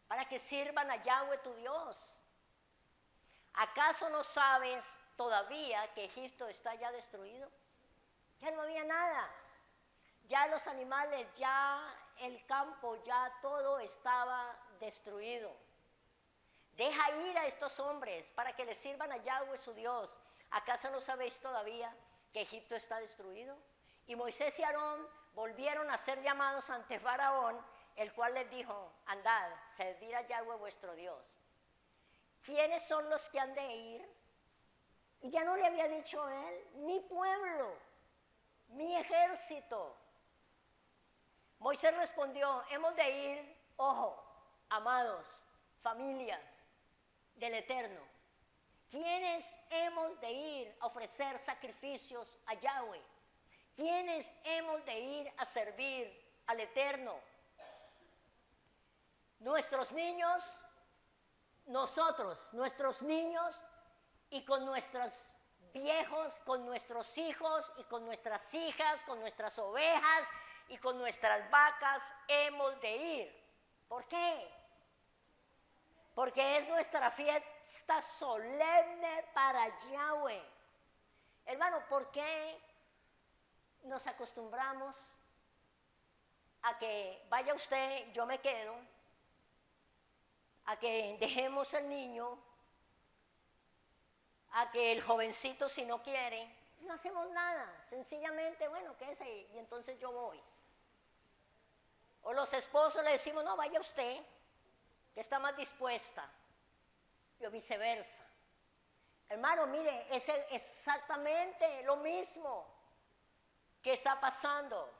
para que sirvan a Yahweh tu Dios. ¿Acaso no sabes todavía que Egipto está ya destruido? Ya no había nada. Ya los animales, ya el campo, ya todo estaba destruido. Deja ir a estos hombres para que les sirvan a Yahweh su Dios. ¿Acaso no sabéis todavía que Egipto está destruido? Y Moisés y Aarón volvieron a ser llamados ante Faraón, el cual les dijo, andad, servid a Yahweh vuestro Dios. ¿Quiénes son los que han de ir? Y ya no le había dicho él, mi pueblo, mi ejército. Moisés respondió, hemos de ir, ojo, amados, familias del Eterno. ¿Quiénes hemos de ir a ofrecer sacrificios a Yahweh? ¿Quiénes hemos de ir a servir al Eterno? Nuestros niños, nosotros, nuestros niños y con nuestros viejos, con nuestros hijos y con nuestras hijas, con nuestras ovejas y con nuestras vacas hemos de ir. ¿Por qué? Porque es nuestra fiesta solemne para Yahweh. Hermano, ¿por qué nos acostumbramos a que vaya usted, yo me quedo, a que dejemos al niño, a que el jovencito si no quiere, no hacemos nada, sencillamente, bueno, quédese y entonces yo voy? O los esposos le decimos, no, vaya usted, que está más dispuesta, y viceversa. Hermano, mire, es exactamente lo mismo que está pasando.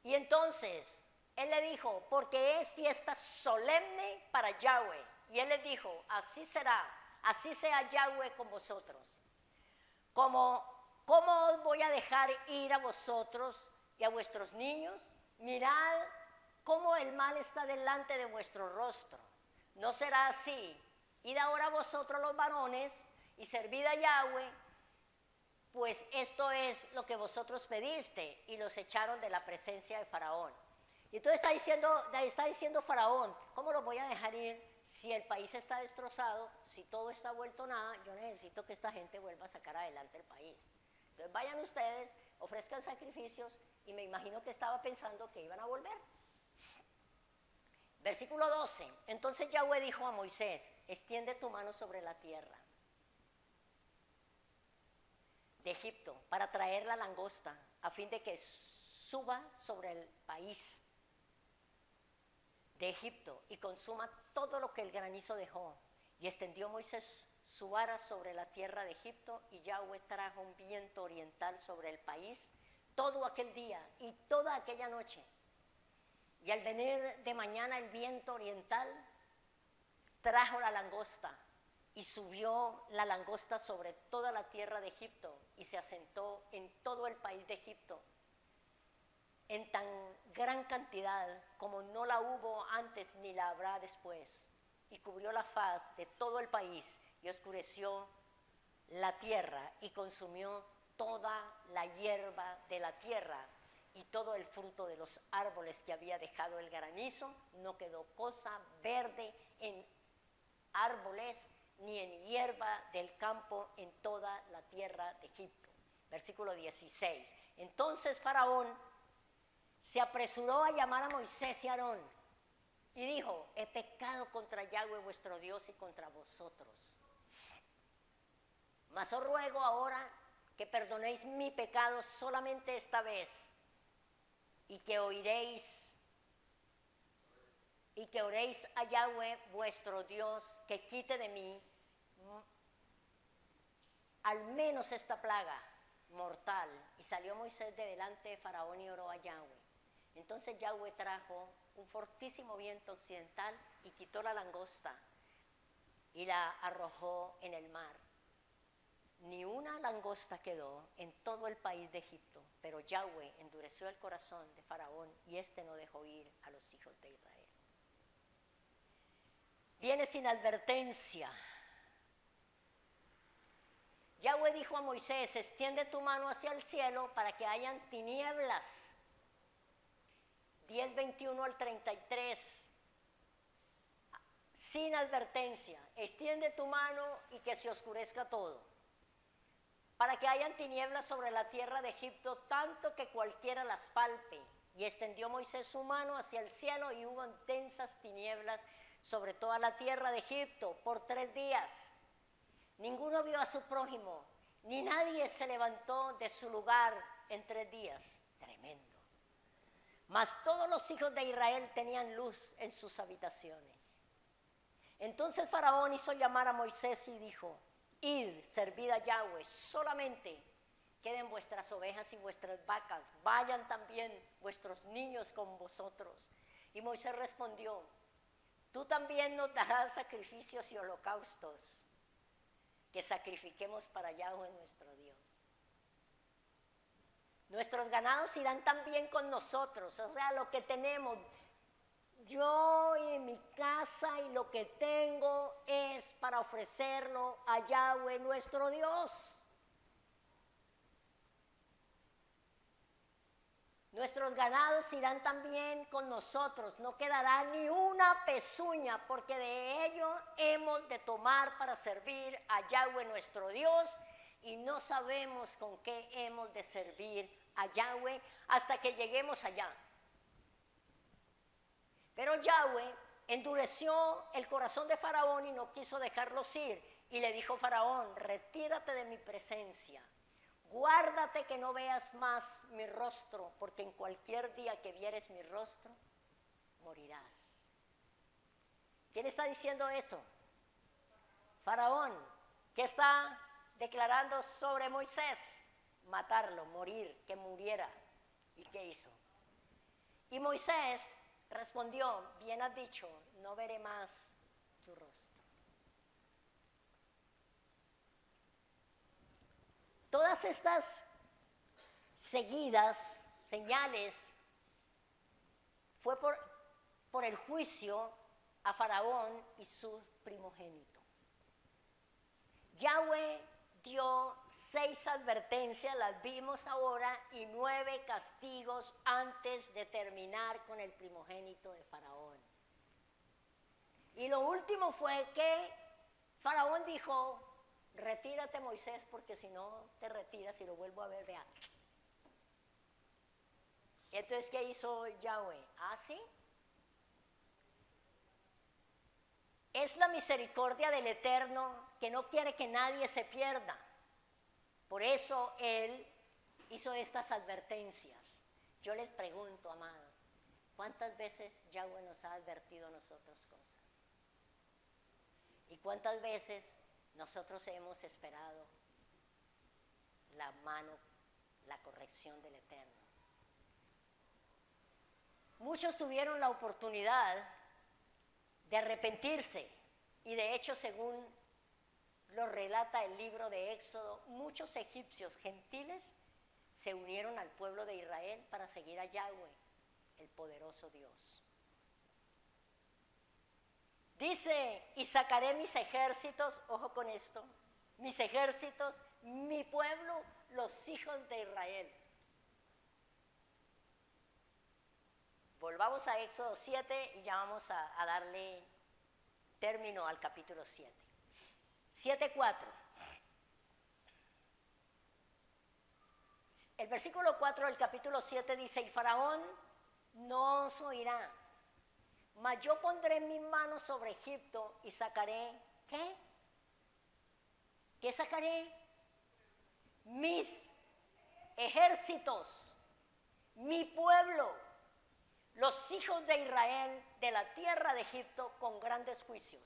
Y entonces, él le dijo, porque es fiesta solemne para Yahweh. Y él les dijo, así será, así sea Yahweh con vosotros. ¿Cómo os voy a dejar ir a vosotros y a vuestros niños? Mirad cómo el mal está delante de vuestro rostro. No será así. Id ahora vosotros los varones y servid a Yahweh, pues esto es lo que vosotros pediste. Y los echaron de la presencia de Faraón. Y entonces está diciendo Faraón, ¿cómo los voy a dejar ir si el país está destrozado, si todo está vuelto nada? Yo necesito que esta gente vuelva a sacar adelante el país. Entonces vayan ustedes, ofrezcan sacrificios, y me imagino que estaba pensando que iban a volver. Versículo 12. Entonces Yahweh dijo a Moisés, extiende tu mano sobre la tierra de Egipto para traer la langosta, a fin de que suba sobre el país de Egipto y consuma todo lo que el granizo dejó. Y extendió Moisés su vara sobre la tierra de Egipto, y Yahweh trajo un viento oriental sobre el país todo aquel día y toda aquella noche. Y al venir de mañana el viento oriental trajo la langosta, y subió la langosta sobre toda la tierra de Egipto, y se asentó en todo el país de Egipto en tan gran cantidad como no la hubo antes ni la habrá después, y cubrió la faz de todo el país, y oscureció la tierra, y consumió toda la hierba de la tierra, y todo el fruto de los árboles que había dejado el granizo. No quedó cosa verde en árboles, ni en hierba del campo en toda la tierra de Egipto. Versículo 16. Entonces Faraón se apresuró a llamar a Moisés y a Aarón, y dijo, he pecado contra Yahweh vuestro Dios y contra vosotros. Mas os ruego ahora que perdonéis mi pecado solamente esta vez, y que oréis a Yahweh vuestro Dios, que quite de mí al menos esta plaga mortal. Y salió Moisés de delante de Faraón y oró a Yahweh. Entonces Yahweh trajo un fortísimo viento occidental y quitó la langosta y la arrojó en el mar. Ni una langosta quedó en todo el país de Egipto, pero Yahweh endureció el corazón de Faraón, y éste no dejó ir a los hijos de Israel. Viene sin advertencia. Yahweh dijo a Moisés, extiende tu mano hacia el cielo para que hayan tinieblas. 10:21 al 33. Sin advertencia, extiende tu mano y que se oscurezca todo, para que hayan tinieblas sobre la tierra de Egipto, tanto que cualquiera las palpe. Y extendió Moisés su mano hacia el cielo, y hubo intensas tinieblas sobre toda la tierra de Egipto por 3 días. Ninguno vio a su prójimo, ni nadie se levantó de su lugar en 3 días. Tremendo. Mas todos los hijos de Israel tenían luz en sus habitaciones. Entonces Faraón hizo llamar a Moisés y dijo: id, servid a Yahweh, solamente queden vuestras ovejas y vuestras vacas, vayan también vuestros niños con vosotros. Y Moisés respondió: tú también nos darás sacrificios y holocaustos que sacrifiquemos para Yahweh nuestro Dios. Nuestros ganados irán también con nosotros, o sea, lo que tenemos, yo y mi casa y lo que tengo es para ofrecerlo a Yahweh nuestro Dios. Nuestros ganados irán también con nosotros, no quedará ni una pezuña, porque de ello hemos de tomar para servir a Yahweh nuestro Dios, y no sabemos con qué hemos de servir a Yahweh hasta que lleguemos allá. Pero Yahweh endureció el corazón de Faraón y no quiso dejarlos ir, y le dijo Faraón: retírate de mi presencia. Guárdate que no veas más mi rostro, porque en cualquier día que vieres mi rostro, morirás. ¿Quién está diciendo esto? Faraón. ¿Qué está declarando sobre Moisés? Matarlo, morir, que muriera. ¿Y qué hizo? Y Moisés respondió: bien has dicho, no veré más tu rostro. Todas estas seguidas señales fue por el juicio a Faraón y su primogénito. Yahweh dio 6 advertencias, las vimos ahora, y 9 castigos antes de terminar con el primogénito de Faraón. Y lo último fue que Faraón dijo: retírate, Moisés, porque si no te retiras y lo vuelvo a ver, vea. Entonces, ¿qué hizo Yahweh? ¿Ah, sí? Es la misericordia del Eterno que no quiere que nadie se pierda. Por eso Él hizo estas advertencias. Yo les pregunto, amados, ¿cuántas veces Yahweh nos ha advertido a nosotros cosas? ¿Y cuántas veces nosotros hemos esperado la mano, la corrección del Eterno? Muchos tuvieron la oportunidad de arrepentirse, y de hecho, según lo relata el libro de Éxodo, muchos egipcios gentiles se unieron al pueblo de Israel para seguir a Yahweh, el poderoso Dios. Dice: y sacaré mis ejércitos, ojo con esto, mis ejércitos, mi pueblo, los hijos de Israel. Volvamos a Éxodo 7 y ya vamos a darle término al capítulo 7. 7:4. El versículo 4 del capítulo 7 dice: y Faraón no os oirá, mas yo pondré mi mano sobre Egipto y sacaré, ¿qué? ¿Qué sacaré? Mis ejércitos, mi pueblo, los hijos de Israel, de la tierra de Egipto, con grandes juicios.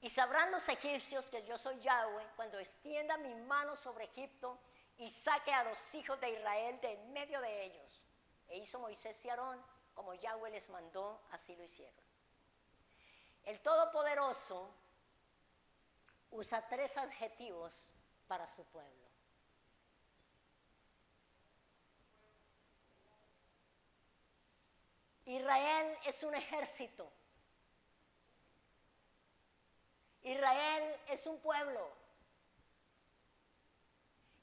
Y sabrán los egipcios que yo soy Yahweh cuando extienda mi mano sobre Egipto y saque a los hijos de Israel de en medio de ellos. E hizo Moisés y Aarón como Yahweh les mandó, así lo hicieron. El Todopoderoso usa 3 adjetivos para su pueblo. Israel es un ejército. Israel es un pueblo.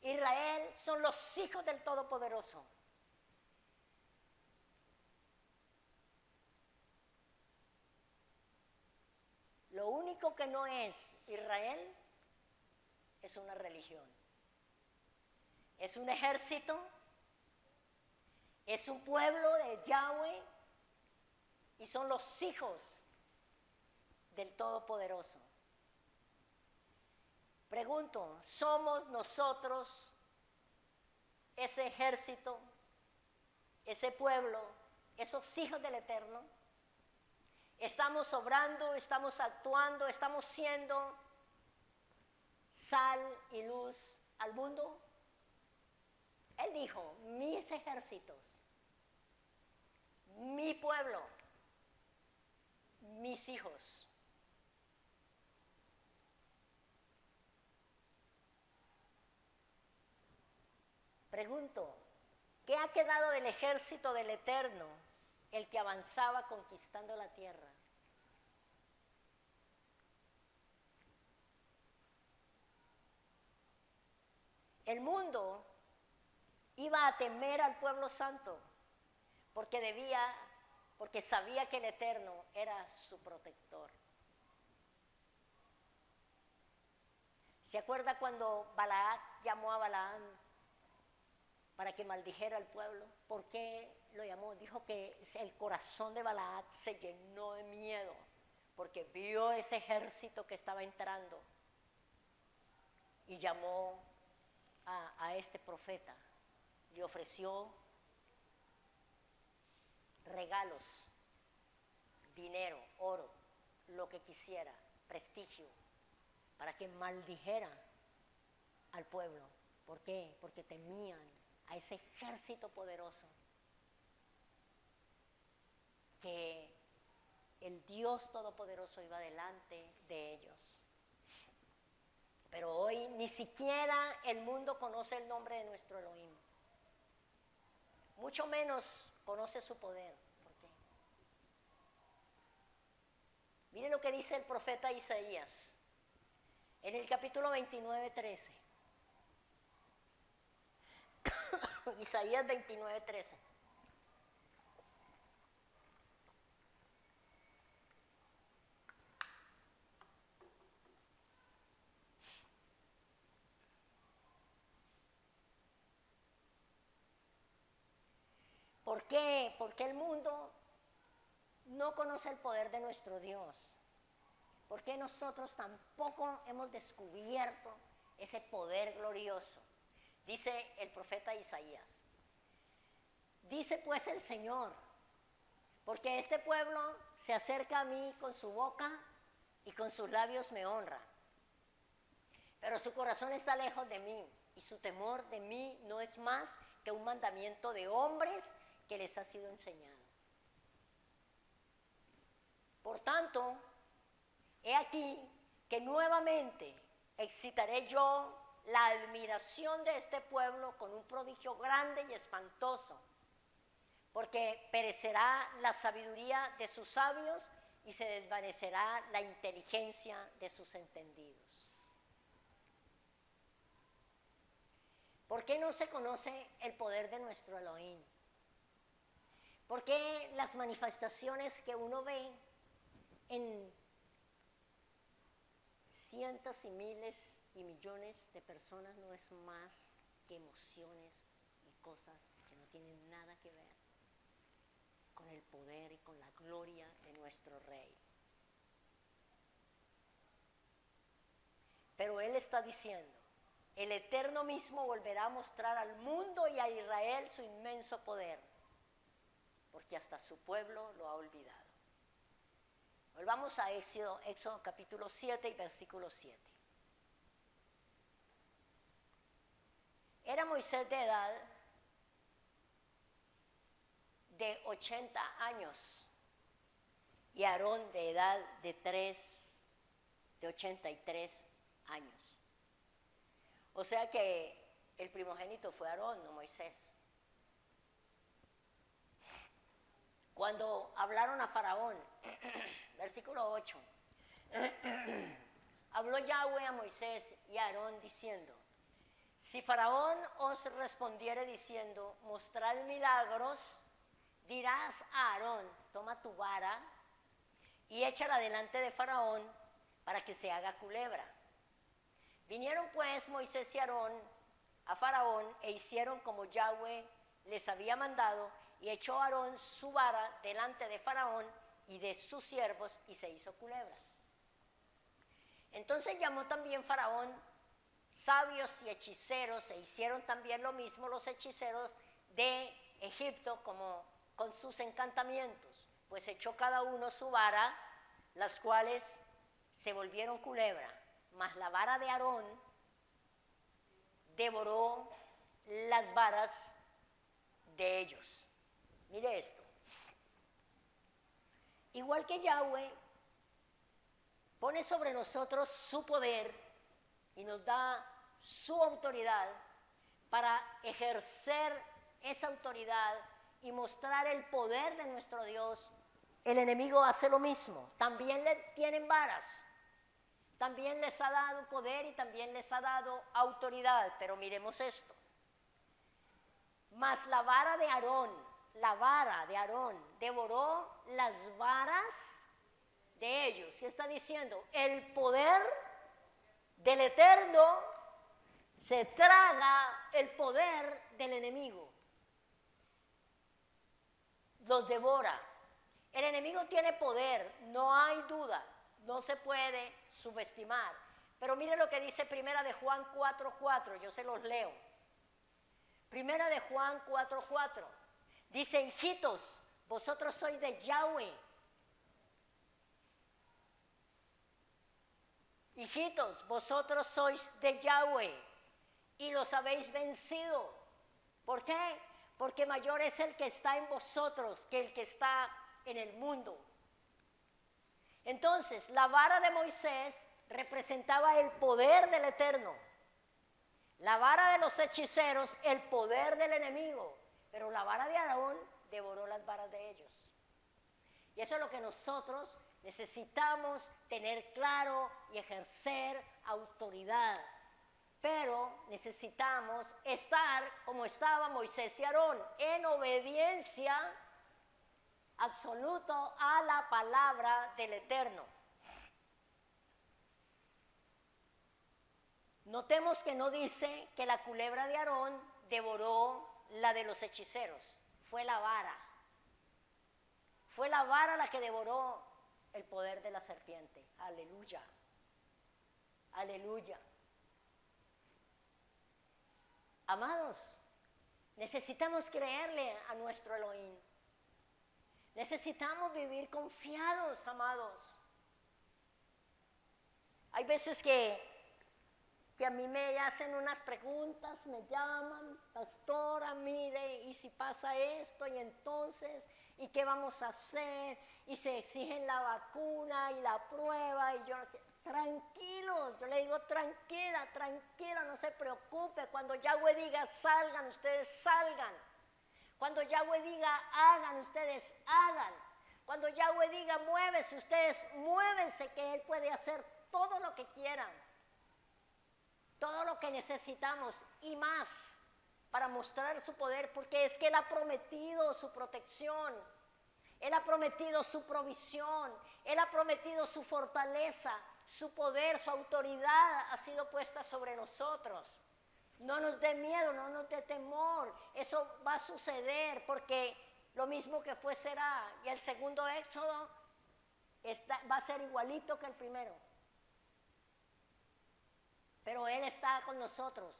Israel son los hijos del Todopoderoso. Lo único que no es Israel es una religión. Es un ejército, es un pueblo de Yahweh y son los hijos del Todopoderoso. Pregunto, ¿somos nosotros ese ejército, ese pueblo, esos hijos del Eterno, estamos obrando, estamos actuando, estamos siendo sal y luz al mundo. Él dijo, mis ejércitos, mi pueblo, mis hijos. Pregunto, ¿qué ha quedado del ejército del Eterno, el que avanzaba conquistando la tierra? El mundo iba a temer al pueblo santo porque sabía que el Eterno era su protector. ¿Se acuerda cuando Balac llamó a Balaam para que maldijera al pueblo? ¿Por qué lo llamó? Dijo que el corazón de Balac se llenó de miedo porque vio ese ejército que estaba entrando y llamó a este profeta. Le ofreció regalos, dinero, oro, lo que quisiera, prestigio, para que maldijera al pueblo. ¿Por qué? Porque temían a ese ejército poderoso que el Dios Todopoderoso iba delante de ellos. Pero hoy ni siquiera el mundo conoce el nombre de nuestro Elohim. Mucho menos conoce su poder. ¿Por qué? Miren lo que dice el profeta Isaías en el capítulo 29, 13. Isaías 29, 13. ¿Por qué? Porque el mundo no conoce el poder de nuestro Dios. ¿Por qué nosotros tampoco hemos descubierto ese poder glorioso? Dice el profeta Isaías. Dice pues el Señor, porque este pueblo se acerca a mí con su boca y con sus labios me honra. Pero su corazón está lejos de mí y su temor de mí no es más que un mandamiento de hombres que les ha sido enseñado. Por tanto, he aquí que nuevamente excitaré yo la admiración de este pueblo con un prodigio grande y espantoso, porque perecerá la sabiduría de sus sabios y se desvanecerá la inteligencia de sus entendidos. ¿Por qué no se conoce el poder de nuestro Elohim? ¿Por qué las manifestaciones que uno ve en cientos y miles y millones de personas no es más que emociones y cosas que no tienen nada que ver con el poder y con la gloria de nuestro Rey? Pero Él está diciendo, el Eterno mismo volverá a mostrar al mundo y a Israel su inmenso poder, porque hasta su pueblo lo ha olvidado. Volvamos a Éxodo capítulo 7 y versículo 7. Era Moisés de edad de 80 años y Aarón de edad de 83 años. O sea que el primogénito fue Aarón, no Moisés. Cuando hablaron a Faraón, versículo 8, habló Yahweh a Moisés y a Aarón diciendo, si Faraón os respondiere diciendo, mostrad milagros, dirás a Aarón, toma tu vara y échala delante de Faraón para que se haga culebra. Vinieron pues Moisés y Aarón a Faraón e hicieron como Yahweh les había mandado, y echó Aarón su vara delante de Faraón y de sus siervos y se hizo culebra. Entonces llamó también Faraón sabios y hechiceros, e hicieron también lo mismo los hechiceros de Egipto como con sus encantamientos, pues echó cada uno su vara, las cuales se volvieron culebra, mas la vara de Aarón devoró las varas de ellos. Mire esto. Igual que Yahweh pone sobre nosotros su poder y nos da su autoridad para ejercer esa autoridad y mostrar el poder de nuestro Dios, el enemigo hace lo mismo. También le tienen varas, también les ha dado poder y también les ha dado autoridad. Pero miremos esto. Mas la vara de Aarón devoró las varas de ellos. ¿Qué está diciendo? El poder del Eterno se traga el poder del enemigo. Los devora. El enemigo tiene poder, no hay duda, no se puede subestimar. Pero mire lo que dice Primera de Juan 4:4, yo se los leo. Primera de Juan 4:4. Dice: hijitos, vosotros sois de Yahweh. Hijitos, vosotros sois de Yahweh y los habéis vencido. ¿Por qué? Porque mayor es el que está en vosotros que el que está en el mundo. Entonces, la vara de Moisés representaba el poder del Eterno. La vara de los hechiceros, el poder del enemigo. Pero la vara de Aarón devoró las varas de ellos. Y eso es lo que nosotros necesitamos tener claro y ejercer autoridad. Pero necesitamos estar como estaba Moisés y Aarón, en obediencia absoluta a la palabra del Eterno. Notemos que no dice que la culebra de Aarón devoró la de los hechiceros. Fue la vara. Fue la vara la que devoró el poder de la serpiente. Aleluya. Aleluya. Amados, necesitamos creerle a nuestro Elohim. Necesitamos vivir confiados, amados. Hay veces que a mí me hacen unas preguntas, me llaman: pastora, mire, y si pasa esto, y entonces, ¿y qué vamos a hacer? Y se exigen la vacuna y la prueba, y yo, tranquilo, yo le digo: tranquila, tranquila, no se preocupe. Cuando Yahweh diga salgan, ustedes salgan. Cuando Yahweh diga hagan, ustedes hagan. Cuando Yahweh diga muévese, ustedes muévense, que Él puede hacer todo lo que quieran. Todo lo que necesitamos y más para mostrar su poder, porque es que Él ha prometido su protección, Él ha prometido su provisión, Él ha prometido su fortaleza, su poder, su autoridad ha sido puesta sobre nosotros. No nos dé miedo, no nos dé temor, eso va a suceder, porque lo mismo que fue será, y el segundo éxodo va a ser igualito que el primero. Pero Él está con nosotros.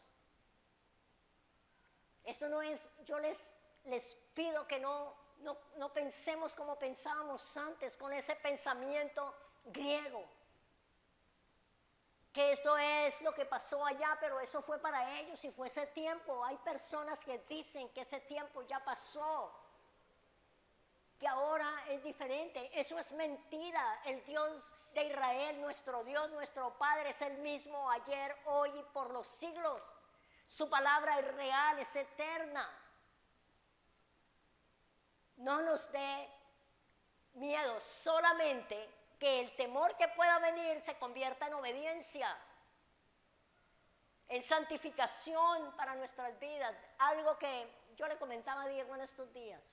Esto no es, yo les pido que no pensemos como pensábamos antes, con ese pensamiento griego. Que esto es lo que pasó allá, pero eso fue para ellos y fue ese tiempo. Hay personas que dicen que ese tiempo ya pasó, que ahora es diferente. Eso es mentira. El Dios de Israel, nuestro Dios, nuestro Padre, es el mismo ayer, hoy y por los siglos. Su palabra es real, es eterna. No nos dé miedo, solamente que el temor que pueda venir se convierta en obediencia, en santificación para nuestras vidas. Algo que yo le comentaba a Diego en estos días.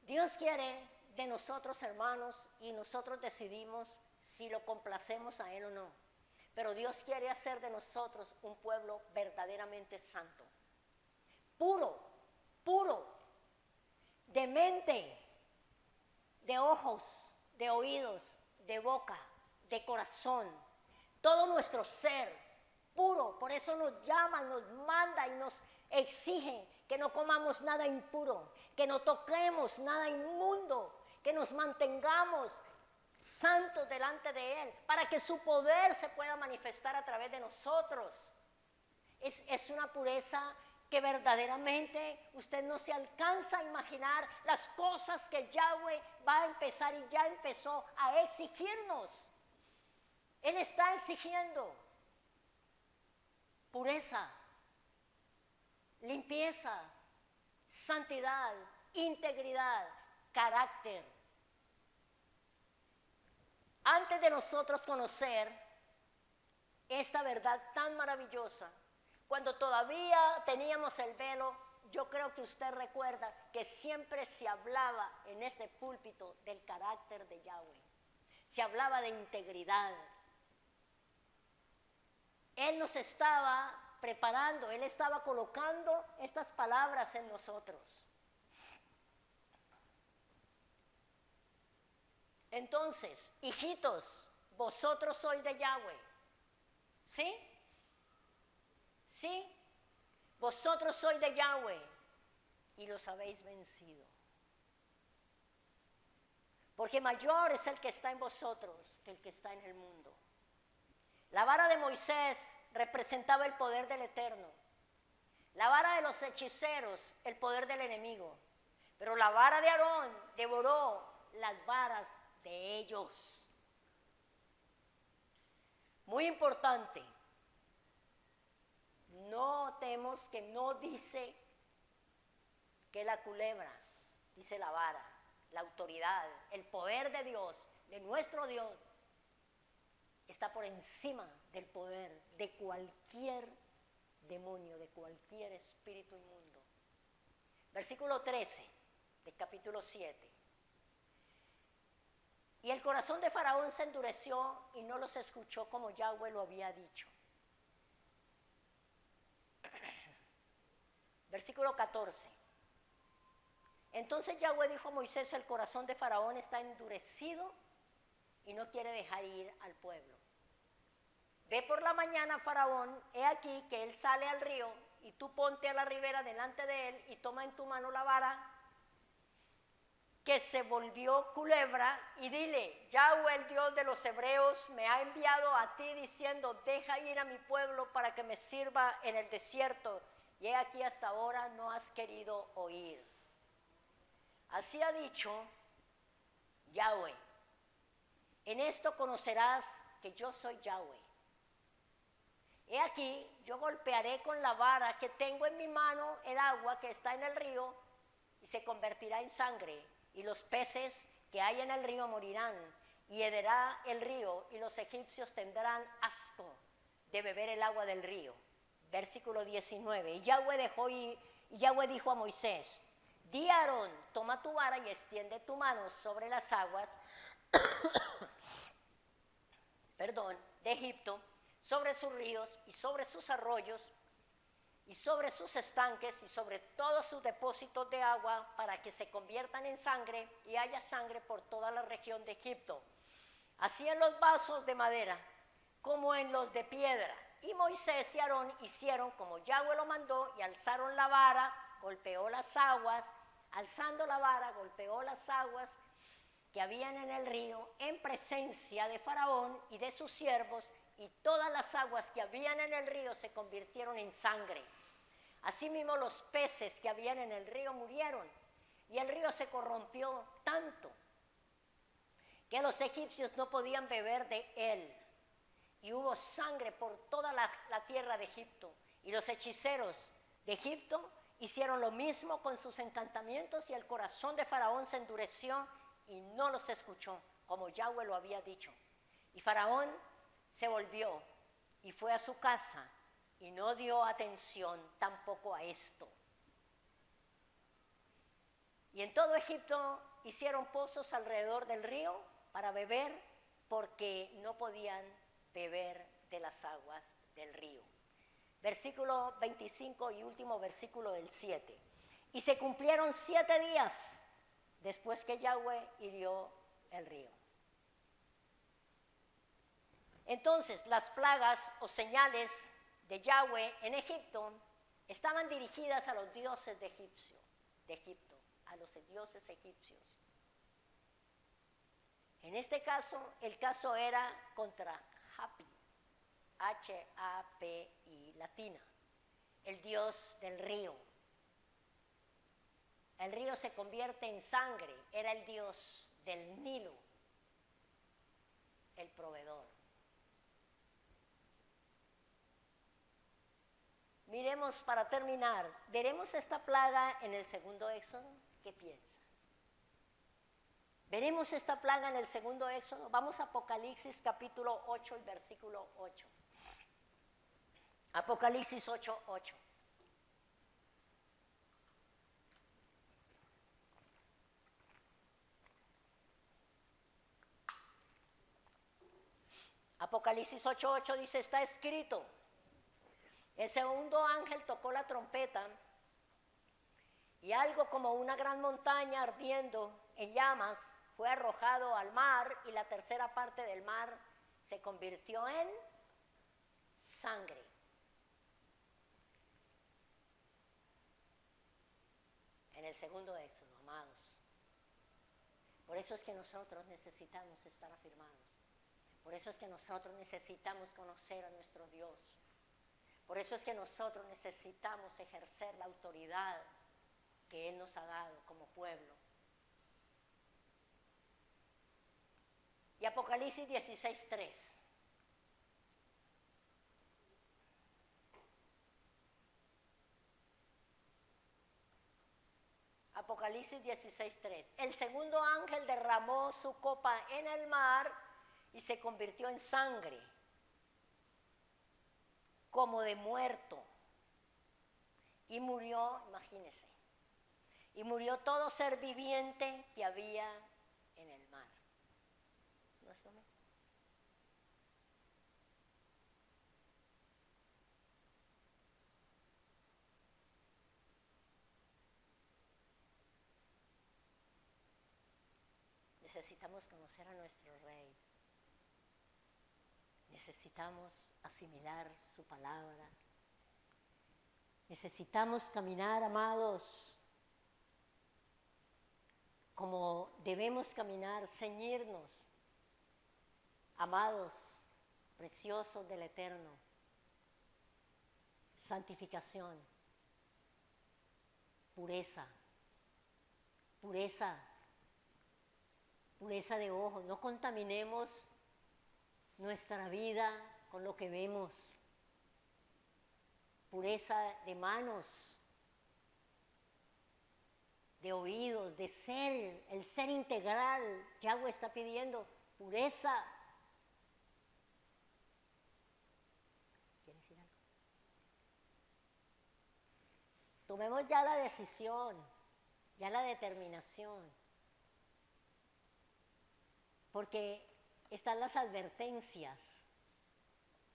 Dios quiere de nosotros, hermanos, y nosotros decidimos si lo complacemos a Él o no. Pero Dios quiere hacer de nosotros un pueblo verdaderamente santo, puro, de mente, de ojos, de oídos, de boca, de corazón. Todo nuestro ser puro. Por eso nos llama, nos manda y nos exige que no comamos nada impuro, que no toquemos nada inmundo, que nos mantengamos santos delante de Él, para que su poder se pueda manifestar a través de nosotros. Es una pureza que verdaderamente usted no se alcanza a imaginar las cosas que Yahweh va a empezar y ya empezó a exigirnos. Él está exigiendo pureza, limpieza, santidad, integridad, carácter. Antes de nosotros conocer esta verdad tan maravillosa, cuando todavía teníamos el velo, yo creo que usted recuerda que siempre se hablaba en este púlpito del carácter de Yahweh. Se hablaba de integridad. Él nos estaba preparando, Él estaba colocando estas palabras en nosotros. Entonces, hijitos, vosotros sois de Yahweh. ¿Sí? ¿Sí? Vosotros sois de Yahweh y los habéis vencido. Porque mayor es el que está en vosotros que el que está en el mundo. La vara de Moisés representaba el poder del Eterno. La vara de los hechiceros, el poder del enemigo. Pero la vara de Aarón devoró las varas de ellos. Muy importante. Notemos que no dice que la culebra, dice la vara, la autoridad, el poder de Dios, de nuestro Dios, está por encima del poder de cualquier demonio, de cualquier espíritu inmundo. Versículo 13 del capítulo 7. Y el corazón de Faraón se endureció y no los escuchó como Yahweh lo había dicho. Versículo 14. Entonces Yahweh dijo a Moisés: el corazón de Faraón está endurecido y no quiere dejar ir al pueblo. Ve por la mañana, Faraón, he aquí que él sale al río, y tú ponte a la ribera delante de él y toma en tu mano la vara que se volvió culebra y dile: Yahweh, el Dios de los hebreos, me ha enviado a ti diciendo: deja ir a mi pueblo para que me sirva en el desierto, y he aquí hasta ahora no has querido oír. Así ha dicho Yahweh: en esto conocerás que yo soy Yahweh. He aquí, yo golpearé con la vara que tengo en mi mano el agua que está en el río, y se convertirá en sangre, y los peces que hay en el río morirán, y hederá el río, y los egipcios tendrán asco de beber el agua del río. Versículo 19. Y Yahweh dijo a Moisés: di a Aarón, toma tu vara y extiende tu mano sobre las aguas de Egipto, sobre sus ríos y sobre sus arroyos y sobre sus estanques y sobre todos sus depósitos de agua, para que se conviertan en sangre y haya sangre por toda la región de Egipto, así en los vasos de madera como en los de piedra. Y Moisés y Aarón hicieron como Yahweh lo mandó, y alzaron la vara, golpeó las aguas, alzando la vara, golpeó las aguas que habían en el río en presencia de Faraón y de sus siervos, y todas las aguas que habían en el río se convirtieron en sangre. Asimismo los peces que habían en el río murieron, y el río se corrompió tanto que los egipcios no podían beber de él, y hubo sangre por toda la tierra de Egipto. Y los hechiceros de Egipto hicieron lo mismo con sus encantamientos, y el corazón de Faraón se endureció y no los escuchó, como Yahweh lo había dicho. Y Faraón se volvió y fue a su casa, y no dio atención tampoco a esto. Y en todo Egipto hicieron pozos alrededor del río para beber, porque no podían beber de las aguas del río. Versículo 25 y último versículo del 7. Y se cumplieron 7 días después que Yahweh hirió el río. Entonces las plagas o señales de Yahweh en Egipto estaban dirigidas a los dioses de Egipto, a los dioses egipcios. En este caso, el caso era contra Hapi, H-A-P-I latina, el dios del río. El río se convierte en sangre, era el dios del Nilo, el proveedor. Miremos para terminar, ¿veremos esta plaga en el segundo Éxodo? ¿Qué piensa? ¿Veremos esta plaga en el segundo Éxodo? Vamos a Apocalipsis capítulo 8, el versículo 8. Apocalipsis 8, 8. Apocalipsis 8:8 dice, está escrito, el segundo ángel tocó la trompeta y algo como una gran montaña ardiendo en llamas fue arrojado al mar y la tercera parte del mar se convirtió en sangre. En el segundo Éxodo, amados. Por eso es que nosotros necesitamos estar afirmados. Por eso es que nosotros necesitamos conocer a nuestro Dios. Por eso es que nosotros necesitamos ejercer la autoridad que Él nos ha dado como pueblo. Y Apocalipsis 16:3. Apocalipsis 16:3. El segundo ángel derramó su copa en el mar y se convirtió en sangre, como de muerto. Y murió, imagínense, y murió todo ser viviente que había en el mar. ¿No es lo mismo? Necesitamos conocer a nuestro Rey. Necesitamos asimilar su palabra. Necesitamos caminar, amados, como debemos caminar, ceñirnos, amados, preciosos del Eterno. Santificación, pureza, pureza, pureza de ojos. No contaminemos nuestra vida con lo que vemos. Pureza de manos, de oídos, de ser, el ser integral. Yahweh está pidiendo pureza. ¿Quieres decir algo? Tomemos ya la decisión, ya la determinación, porque están las advertencias.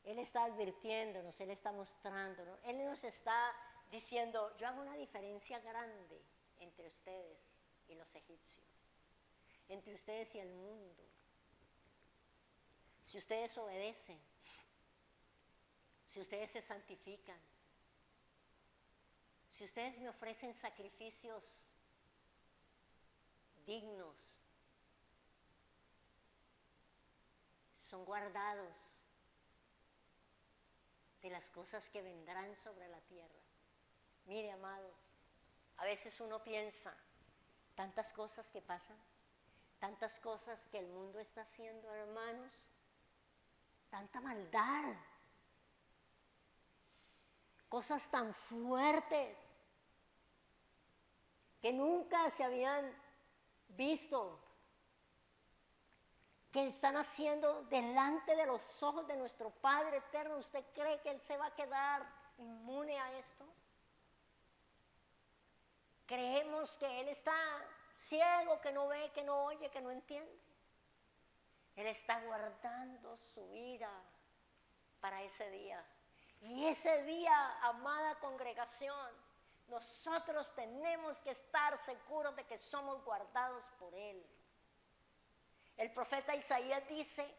Él está advirtiéndonos, Él está mostrándonos, Él nos está diciendo, yo hago una diferencia grande entre ustedes y los egipcios, entre ustedes y el mundo. Si ustedes obedecen, si ustedes se santifican, si ustedes me ofrecen sacrificios dignos, son guardados de las cosas que vendrán sobre la tierra. Mire, amados, a veces uno piensa, tantas cosas que pasan, tantas cosas que el mundo está haciendo, hermanos, tanta maldad, cosas tan fuertes que nunca se habían visto, que están haciendo delante de los ojos de nuestro Padre eterno. ¿Usted cree que Él se va a quedar inmune a esto? Creemos que Él está ciego, que no ve, que no oye, que no entiende. Él está guardando su ira para ese día. Y ese día, amada congregación, nosotros tenemos que estar seguros de que somos guardados por Él. El profeta Isaías dice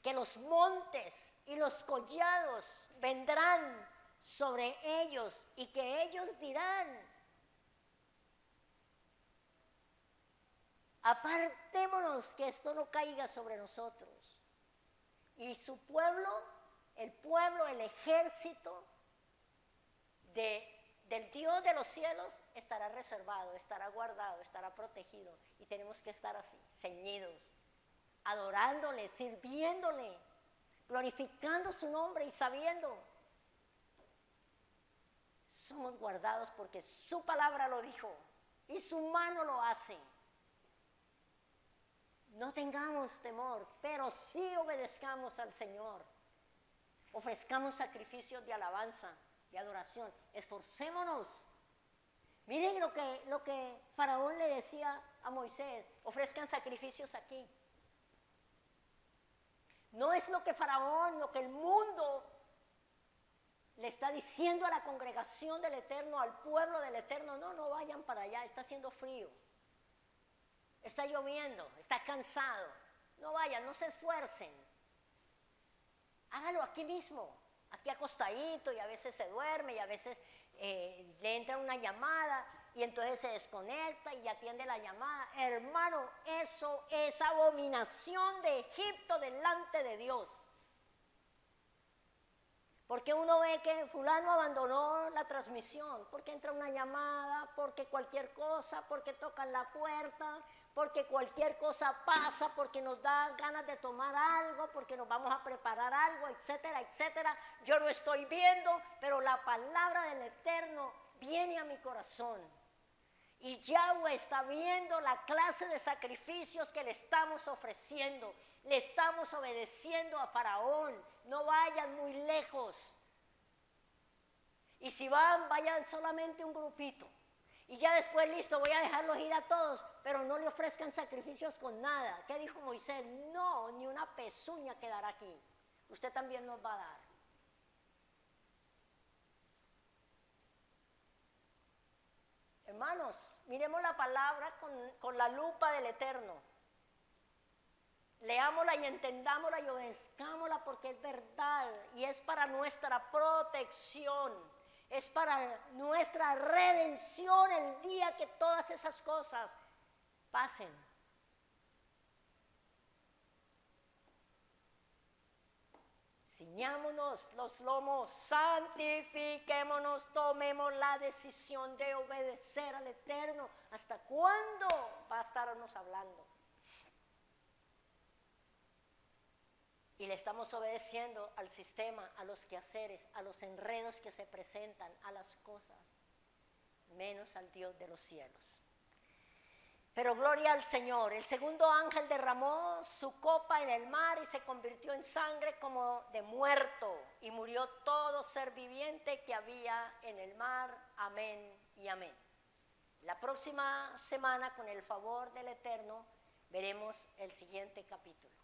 que los montes y los collados vendrán sobre ellos y que ellos dirán, apartémonos que esto no caiga sobre nosotros. Y su pueblo, el ejército del Dios de los cielos estará reservado, estará guardado, estará protegido. Y tenemos que estar así, ceñidos, adorándole, sirviéndole, glorificando su nombre y sabiendo. Somos guardados porque su palabra lo dijo y su mano lo hace. No tengamos temor, pero sí obedezcamos al Señor. Ofrezcamos sacrificios de alabanza, de adoración. Esforcémonos. Miren lo que Faraón le decía a Moisés, ofrezcan sacrificios aquí. No es lo que Faraón, lo que el mundo le está diciendo a la congregación del Eterno, al pueblo del Eterno, no vayan para allá, está haciendo frío, está lloviendo, está cansado, no vayan, no se esfuercen, hágalo aquí mismo, aquí acostadito, y a veces se duerme y a veces le entra una llamada y entonces se desconecta y atiende la llamada. Hermano, eso es abominación de Egipto delante de Dios. Porque uno ve que fulano abandonó la transmisión, porque entra una llamada, porque cualquier cosa, porque tocan la puerta, porque cualquier cosa pasa, porque nos da ganas de tomar algo, porque nos vamos a preparar algo, etcétera, etcétera. Yo no estoy viendo, pero la palabra del Eterno viene a mi corazón. Y Yahweh está viendo la clase de sacrificios que le estamos ofreciendo. Le estamos obedeciendo a Faraón. No vayan muy lejos. Y si van, vayan solamente un grupito. Y ya después, listo, voy a dejarlos ir a todos, pero no le ofrezcan sacrificios con nada. ¿Qué dijo Moisés? No, ni una pezuña quedará aquí. Usted también nos va a dar. Hermanos, miremos la palabra con la lupa del Eterno. Leámosla y entendámosla y obedezcámosla porque es verdad y es para nuestra protección, es para nuestra redención el día que todas esas cosas pasen. Ciñámonos los lomos, santifiquémonos, tomemos la decisión de obedecer al Eterno. ¿Hasta cuándo va a estarnos hablando? Y le estamos obedeciendo al sistema, a los quehaceres, a los enredos que se presentan, a las cosas, menos al Dios de los cielos. Pero gloria al Señor. El segundo ángel derramó su copa en el mar y se convirtió en sangre como de muerto. Y murió todo ser viviente que había en el mar. Amén y amén. La próxima semana, con el favor del Eterno, veremos el siguiente capítulo.